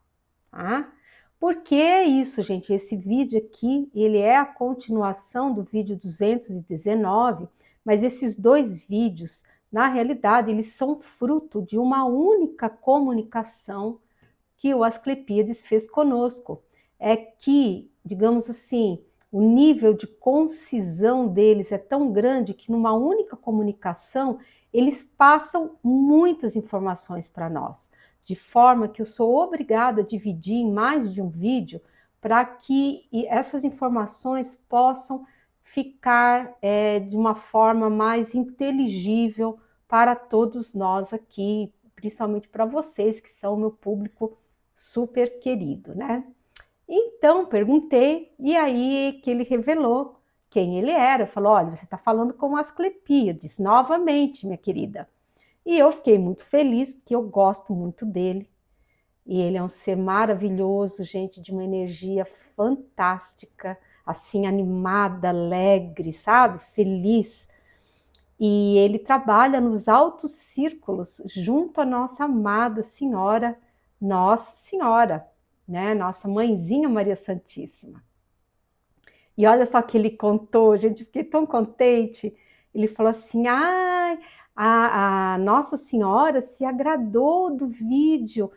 S1: tá? Porque é isso, gente, esse vídeo aqui, ele é a continuação do vídeo 219, mas esses dois vídeos, na realidade, eles são fruto de uma única comunicação que o Asclepíades fez conosco. É que, digamos assim, o nível de concisão deles é tão grande que numa única comunicação eles passam muitas informações para nós, de forma que eu sou obrigada a dividir em mais de um vídeo para que essas informações possam ficar de uma forma mais inteligível para todos nós aqui, principalmente para vocês que são o meu público super querido, né? Então, perguntei, e aí que ele revelou quem ele era. Falou, olha, você está falando com Asclepíades, novamente, minha querida. E eu fiquei muito feliz, porque eu gosto muito dele. E ele é um ser maravilhoso, gente, de uma energia fantástica, assim, animada, alegre, sabe? Feliz. E ele trabalha nos altos círculos, junto à nossa amada Senhora, Nossa Senhora, né? Nossa mãezinha Maria Santíssima. E olha só que ele contou, gente, fiquei tão contente. Ele falou assim, a Nossa Senhora se agradou do vídeo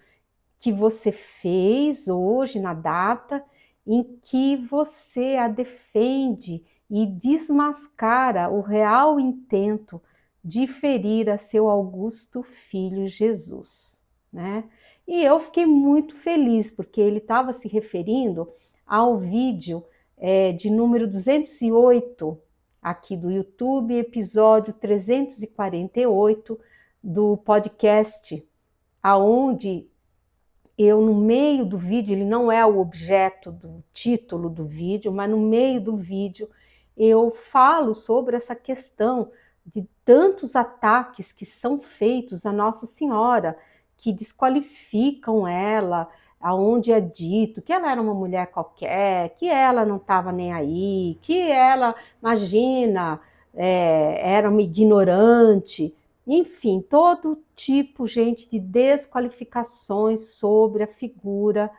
S1: que você fez hoje, na data em que você a defende e desmascara o real intento de ferir a seu augusto filho Jesus, né? E eu fiquei muito feliz, porque ele estava se referindo ao vídeo de número 208, aqui do YouTube, episódio 348 do podcast, aonde eu, no meio do vídeo, ele não é o objeto do título do vídeo, mas no meio do vídeo eu falo sobre essa questão de tantos ataques que são feitos à Nossa Senhora, que desqualificam ela, aonde é dito que ela era uma mulher qualquer, que ela não estava nem aí, que ela, imagina, era uma ignorante. Enfim, todo tipo, gente, de desqualificações sobre a figura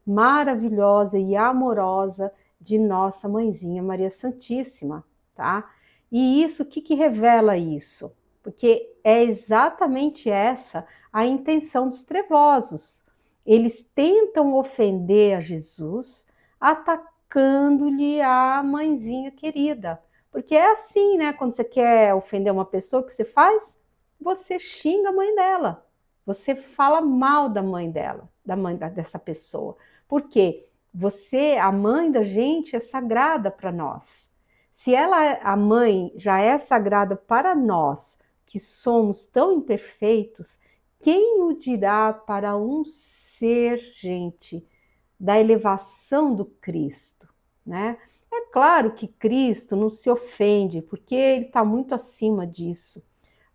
S1: maravilhosa e amorosa de nossa mãezinha Maria Santíssima, tá? E isso, o que revela isso? Porque é exatamente essa a intenção dos trevosos. Eles tentam ofender a Jesus, atacando-lhe a mãezinha querida. Porque é assim, né? Quando você quer ofender uma pessoa, o que você faz? Você xinga a mãe dela, você fala mal da mãe dela, da mãe dessa pessoa. Por quê? Você, a mãe da gente, é sagrada para nós. Se ela, a mãe, já é sagrada para nós, que somos tão imperfeitos, quem o dirá para um ser, gente, da elevação do Cristo, né? É claro que Cristo não se ofende, porque ele está muito acima disso.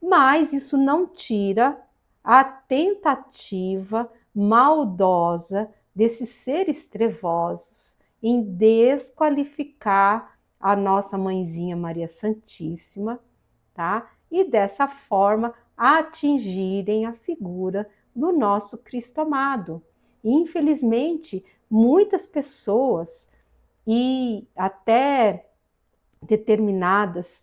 S1: Mas isso não tira a tentativa maldosa desses seres trevosos em desqualificar a nossa mãezinha Maria Santíssima, tá? E dessa forma atingirem a figura do nosso Cristo amado. E, infelizmente, muitas pessoas e até determinadas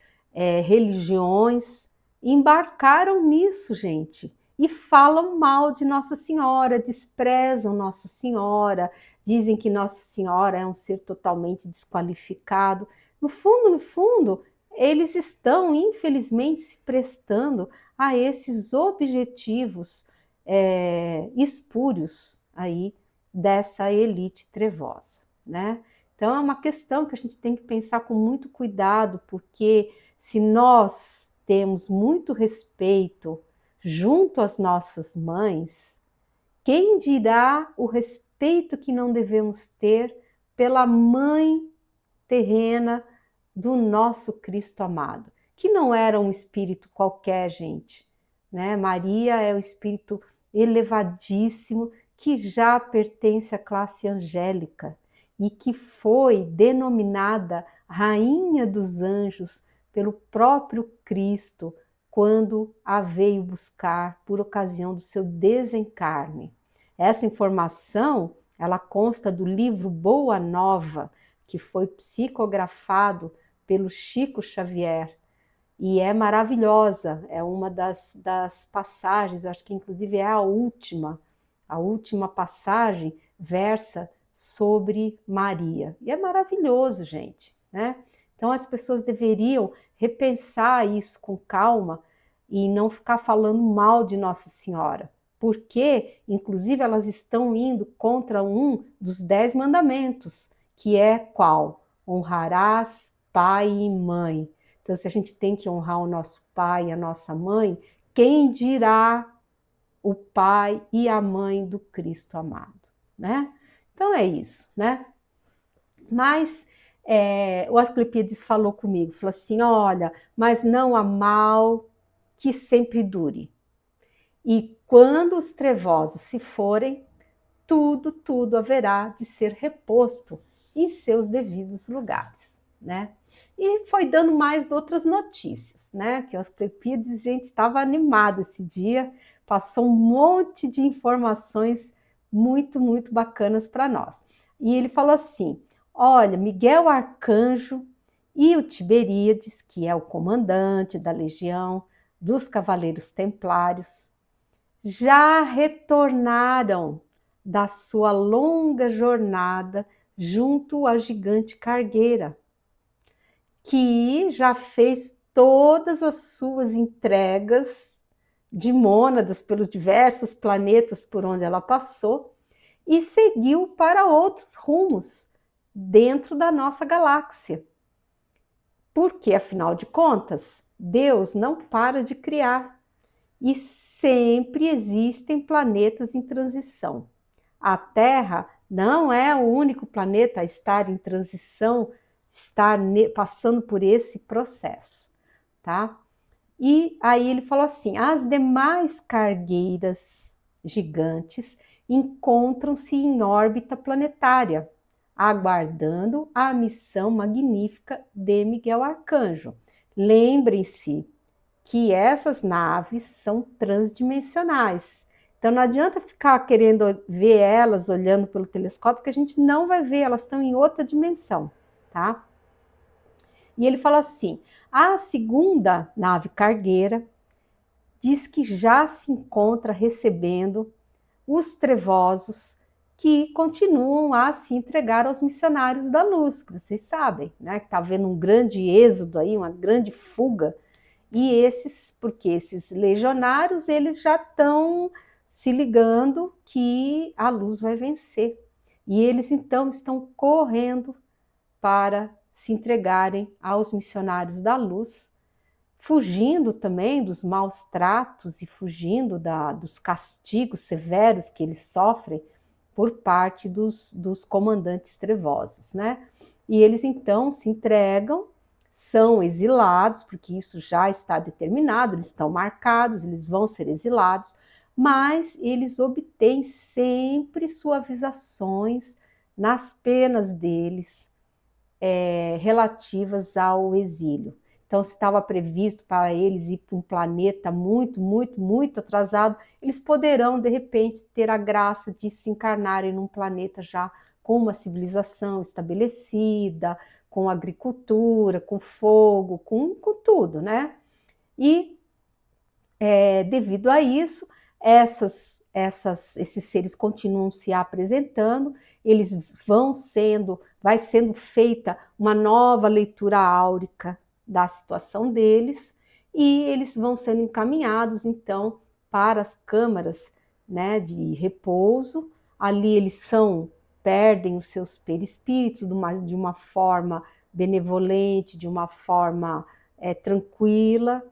S1: religiões embarcaram nisso, gente, e falam mal de Nossa Senhora, desprezam Nossa Senhora, dizem que Nossa Senhora é um ser totalmente desqualificado. No fundo, eles estão, infelizmente, se prestando a esses objetivos espúrios aí dessa elite trevosa, né? Então é uma questão que a gente tem que pensar com muito cuidado, porque se nós temos muito respeito junto às nossas mães, quem dirá o respeito que não devemos ter pela mãe terrena do nosso Cristo amado, que não era um espírito qualquer, gente, né? Maria é um espírito elevadíssimo que já pertence à classe angélica e que foi denominada Rainha dos Anjos pelo próprio Cristo quando a veio buscar por ocasião do seu desencarne. Essa informação, ela consta do livro Boa Nova, que foi psicografado pelo Chico Xavier, e é maravilhosa, é uma das passagens, acho que inclusive é a última passagem versa sobre Maria. E é maravilhoso, gente, né? Então as pessoas deveriam repensar isso com calma e não ficar falando mal de Nossa Senhora, porque, inclusive, elas estão indo contra um dos 10 mandamentos, que é qual? Honrarás pai e mãe. Então, se a gente tem que honrar o nosso pai e a nossa mãe, quem dirá o pai e a mãe do Cristo amado, né? Então é isso, né? Mas o Asclepíades falou comigo, falou assim, olha, mas não há mal que sempre dure. E quando os trevosos se forem, tudo haverá de ser reposto em seus devidos lugares, né? E foi dando mais outras notícias, né? Que o Asclepíades, gente, estava animado esse dia, passou um monte de informações muito bacanas para nós. E ele falou assim, olha, Miguel Arcanjo e o Tiberíades, que é o comandante da legião dos Cavaleiros Templários, já retornaram da sua longa jornada junto à gigante cargueira, que já fez todas as suas entregas de mônadas pelos diversos planetas por onde ela passou e seguiu para outros rumos dentro da nossa galáxia. Porque, afinal de contas, Deus não para de criar e sempre existem planetas em transição. A Terra não é o único planeta a estar em transição, estar passando por esse processo, tá? E aí ele falou assim, as demais cargueiras gigantes encontram-se em órbita planetária, aguardando a missão magnífica de Miguel Arcanjo. Lembrem-se que essas naves são transdimensionais. Então não adianta ficar querendo ver elas olhando pelo telescópio, que a gente não vai ver, elas estão em outra dimensão, tá? E ele fala assim, a segunda nave cargueira diz que já se encontra recebendo os trevosos que continuam a se entregar aos missionários da luz, que vocês sabem, né? Que está havendo um grande êxodo aí, uma grande fuga. E porque esses legionários, eles já estão se ligando que a luz vai vencer. E eles então estão correndo para se entregarem aos missionários da luz, fugindo também dos maus tratos e fugindo dos castigos severos que eles sofrem por parte dos comandantes trevosos, né? E eles então se entregam, são exilados, porque isso já está determinado, eles estão marcados, eles vão ser exilados, mas eles obtêm sempre suavizações nas penas deles, relativas ao exílio. Então, se estava previsto para eles ir para um planeta muito, muito, muito atrasado, eles poderão, de repente, ter a graça de se encarnarem num planeta já com uma civilização estabelecida, com agricultura, com fogo, com tudo, né? E, devido a isso, esses seres continuam se apresentando, eles vai sendo feita uma nova leitura áurica da situação deles, e eles vão sendo encaminhados, então, para as câmaras, né, de repouso. Ali eles perdem os seus perispíritos de uma forma benevolente, de uma forma tranquila,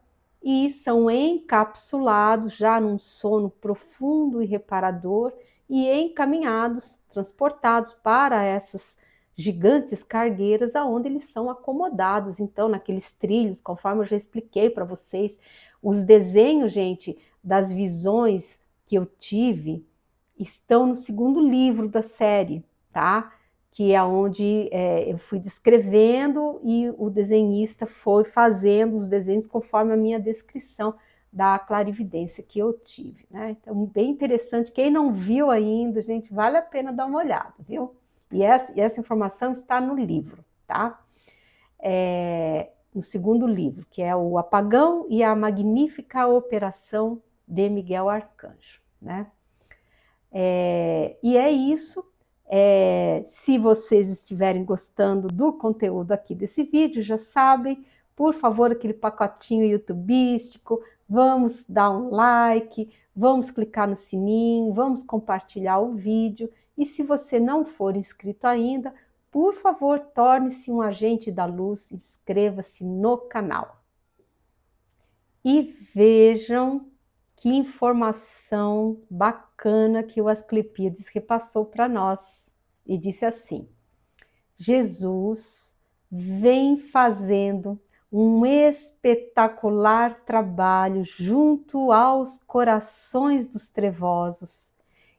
S1: e são encapsulados já num sono profundo e reparador e encaminhados, transportados para essas gigantes cargueiras, aonde eles são acomodados, então, naqueles trilhos, conforme eu já expliquei para vocês. Os desenhos, gente, das visões que eu tive estão no segundo livro da série, tá? Que é onde eu fui descrevendo e o desenhista foi fazendo os desenhos conforme a minha descrição da clarividência que eu tive, né? Então, bem interessante. Quem não viu ainda, gente, vale a pena dar uma olhada, viu? E essa informação está no livro, tá? No segundo livro, que é o Apagão e a Magnífica Operação de Miguel Arcanjo, né? E é isso. Se vocês estiverem gostando do conteúdo aqui desse vídeo, já sabem, por favor, aquele pacotinho youtubístico, vamos dar um like, vamos clicar no sininho, vamos compartilhar o vídeo. E se você não for inscrito ainda, por favor, torne-se um agente da luz, inscreva-se no canal. E vejam que informação bacana que o Asclepíades repassou para nós. E disse assim: Jesus vem fazendo um espetacular trabalho junto aos corações dos trevosos,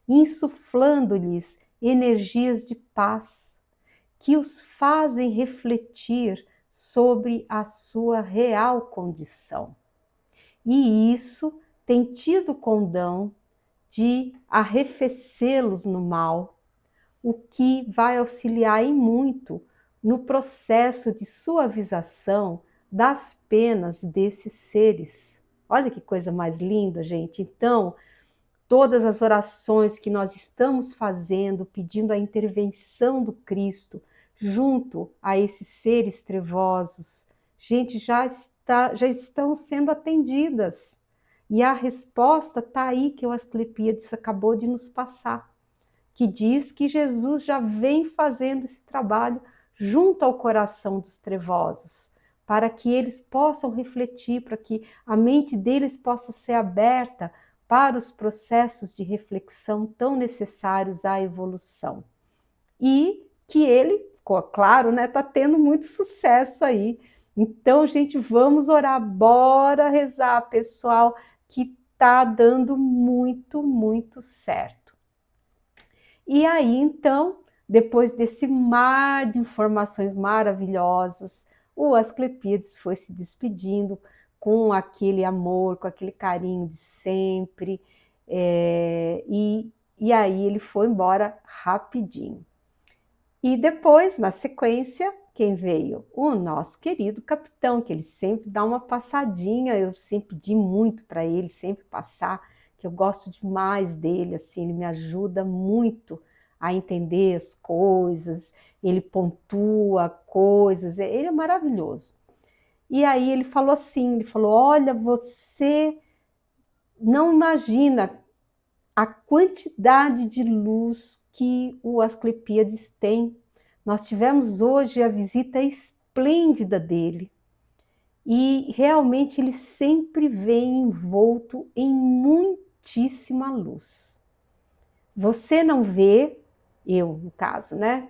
S1: insuflando-lhes energias de paz, que os fazem refletir sobre a sua real condição. E isso tem tido o condão de arrefecê-los no mal, o que vai auxiliar em muito no processo de suavização das penas desses seres. Olha que coisa mais linda, gente. Então, todas as orações que nós estamos fazendo, pedindo a intervenção do Cristo junto a esses seres trevosos, gente, já estão sendo atendidas. E a resposta está aí, que o Asclepíades acabou de nos passar, que diz que Jesus já vem fazendo esse trabalho junto ao coração dos trevosos, para que eles possam refletir, para que a mente deles possa ser aberta para os processos de reflexão tão necessários à evolução. E que ele, claro, né, está tendo muito sucesso aí. Então, gente, vamos orar, bora rezar, pessoal, que está dando muito, muito certo. E aí, então, depois desse mar de informações maravilhosas, o Asclepíades foi se despedindo com aquele amor, com aquele carinho de sempre, e aí ele foi embora rapidinho. E depois, na sequência, quem veio? O nosso querido capitão, que ele sempre dá uma passadinha, eu sempre pedi muito para ele sempre passar, que eu gosto demais dele, assim, ele me ajuda muito a entender as coisas, ele pontua coisas, ele é maravilhoso. E aí ele falou assim, ele falou: olha, você não imagina a quantidade de luz que o Asclepíades tem. Nós tivemos hoje a visita esplêndida dele. E realmente ele sempre vem envolto em muitíssima luz. Você não vê, eu no caso, né?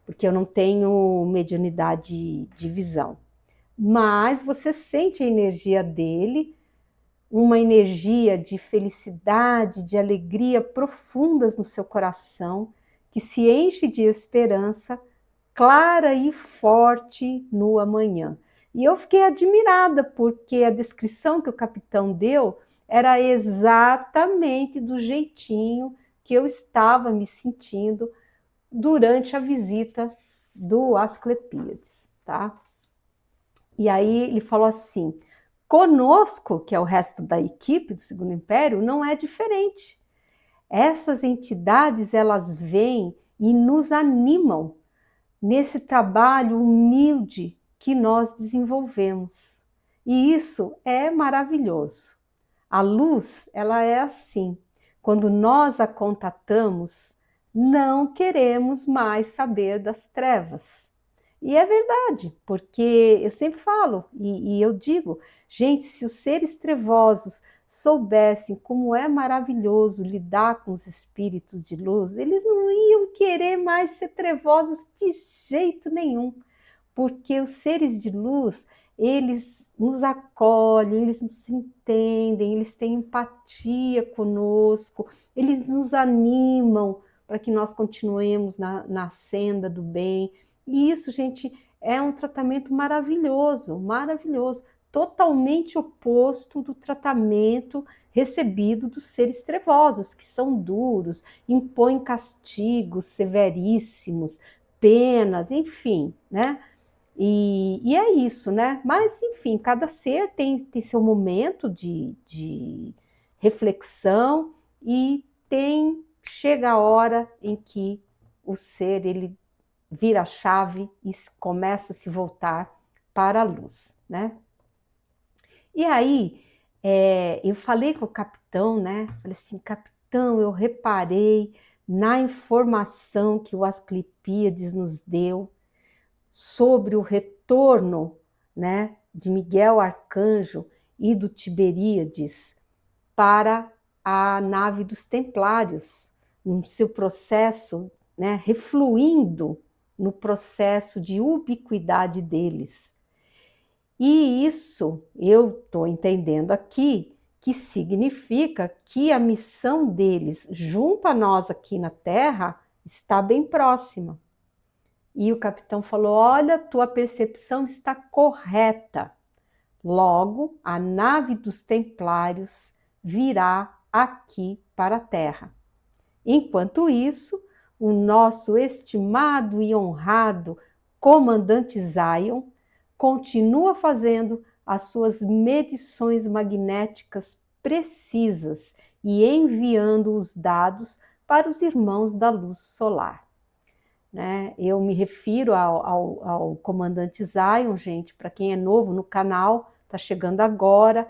S1: Porque eu não tenho mediunidade de visão. mas você sente a energia dele, uma energia de felicidade, de alegria profundas no seu coração, que se enche de esperança, clara e forte no amanhã. E eu fiquei admirada, porque a descrição que o capitão deu era exatamente do jeitinho que eu estava me sentindo durante a visita do Asclepíades, tá? E aí ele falou assim: conosco, que é o resto da equipe do Segundo Império, não é diferente. Essas entidades, elas vêm e nos animam nesse trabalho humilde que nós desenvolvemos. E isso é maravilhoso. A luz, ela é assim. Quando nós a contatamos, não queremos mais saber das trevas. E é verdade, porque eu sempre falo e eu digo, gente, se os seres trevosos soubessem como é maravilhoso lidar com os espíritos de luz, eles não iam querer mais ser trevosos de jeito nenhum, porque os seres de luz, eles nos acolhem, eles nos entendem, eles têm empatia conosco, eles nos animam para que nós continuemos na senda do bem. E isso, gente, é um tratamento maravilhoso, maravilhoso, totalmente oposto do tratamento recebido dos seres trevosos, que são duros, impõem castigos severíssimos, penas, enfim, né? E é isso, né? Mas, enfim, cada ser tem seu momento de reflexão e chega a hora em que o ser, ele vira a chave e começa a se voltar para a luz, né? E aí, eu falei com o capitão, né? Falei assim, capitão, eu reparei na informação que o Asclepíades nos deu sobre o retorno, né, de Miguel Arcanjo e do Tiberíades para a nave dos Templários, no seu processo, né, refluindo no processo de ubiquidade deles. E isso eu estou entendendo aqui que significa que a missão deles junto a nós aqui na Terra está bem próxima. E o capitão falou: olha, tua percepção está correta. Logo, a nave dos Templários virá aqui para a Terra. Enquanto isso, o nosso estimado e honrado comandante Zion continua fazendo as suas medições magnéticas precisas e enviando os dados para os irmãos da luz solar. Né? Eu me refiro ao comandante Zion, gente, para quem é novo no canal, está chegando agora,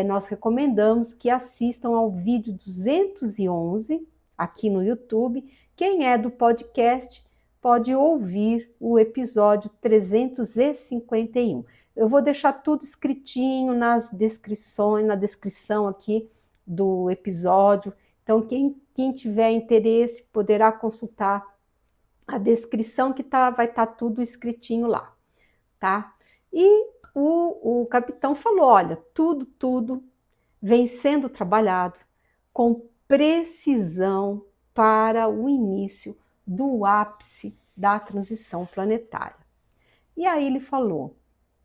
S1: nós recomendamos que assistam ao vídeo 211 aqui no YouTube. Quem é do podcast pode ouvir o episódio 351. Eu vou deixar tudo escritinho na descrição aqui do episódio. Então, quem tiver interesse poderá consultar a descrição que vai estar tudo escritinho lá, tá? E o capitão falou, olha, tudo vem sendo trabalhado com precisão para o início do ápice da transição planetária. E aí ele falou,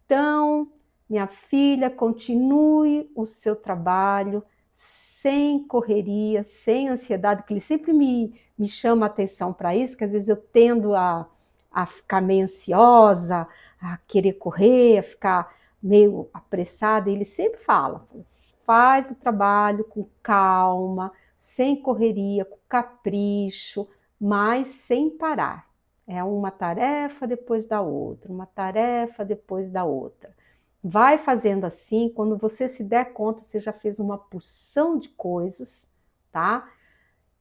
S1: então, minha filha, continue o seu trabalho sem correria, sem ansiedade, que ele sempre me chama a atenção para isso, que às vezes eu tendo a ficar meio ansiosa, a querer correr, a ficar meio apressada, e ele sempre fala, faz o trabalho com calma, sem correria, com capricho, mas sem parar. É uma tarefa depois da outra, uma tarefa depois da outra. Vai fazendo assim, quando você se der conta, você já fez uma porção de coisas, tá?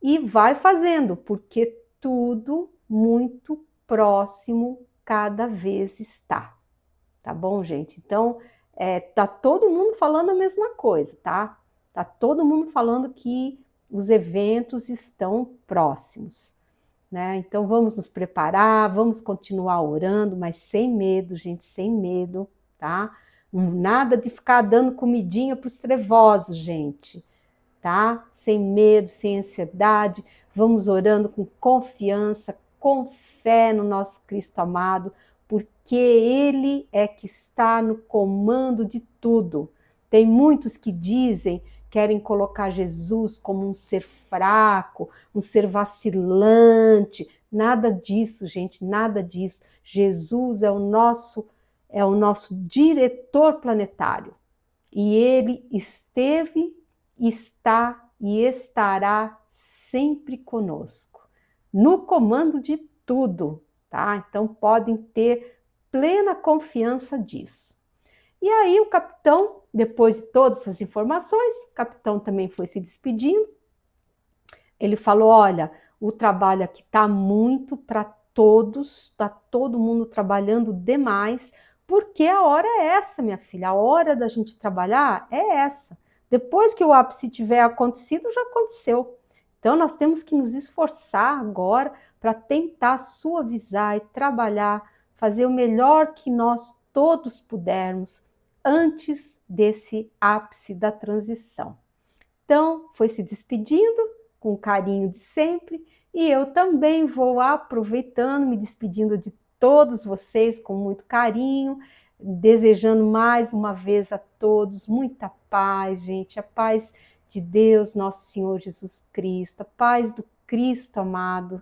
S1: E vai fazendo, porque tudo muito próximo cada vez está. Tá bom, gente? Então, tá todo mundo falando a mesma coisa, tá? Tá todo mundo falando que os eventos estão próximos, né? Então, vamos nos preparar, vamos continuar orando, mas sem medo, gente, sem medo, tá? Nada de ficar dando comidinha para os trevosos, gente, tá? Sem medo, sem ansiedade, vamos orando com confiança, com fé no nosso Cristo amado, porque Ele é que está no comando de tudo. Tem muitos que querem colocar Jesus como um ser fraco, um ser vacilante. Nada disso, gente, nada disso. Jesus é o nosso diretor planetário. E ele esteve, está e estará sempre conosco, no comando de tudo, tá? Então podem ter plena confiança disso. E aí o capitão, depois de todas essas informações, o capitão também foi se despedindo. Ele falou: olha, o trabalho aqui está muito para todos, está todo mundo trabalhando demais, porque a hora é essa, minha filha, a hora da gente trabalhar é essa. Depois que o ápice tiver acontecido, já aconteceu. Então nós temos que nos esforçar agora para tentar suavizar e trabalhar, fazer o melhor que nós todos pudermos antes desse ápice da transição. Então, foi se despedindo com o carinho de sempre, e eu também vou aproveitando, me despedindo de todos vocês com muito carinho, desejando mais uma vez a todos muita paz, gente, a paz de Deus, nosso Senhor Jesus Cristo, a paz do Cristo amado,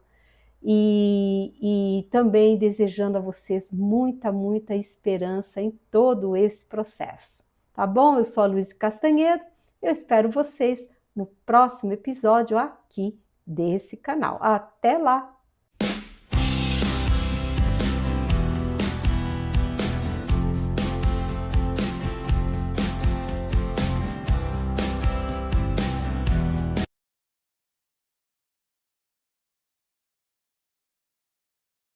S1: e também desejando a vocês muita, muita esperança em todo esse processo. Tá bom? Eu sou a Luísa Castanhedo, eu espero vocês no próximo episódio aqui desse canal. Até lá!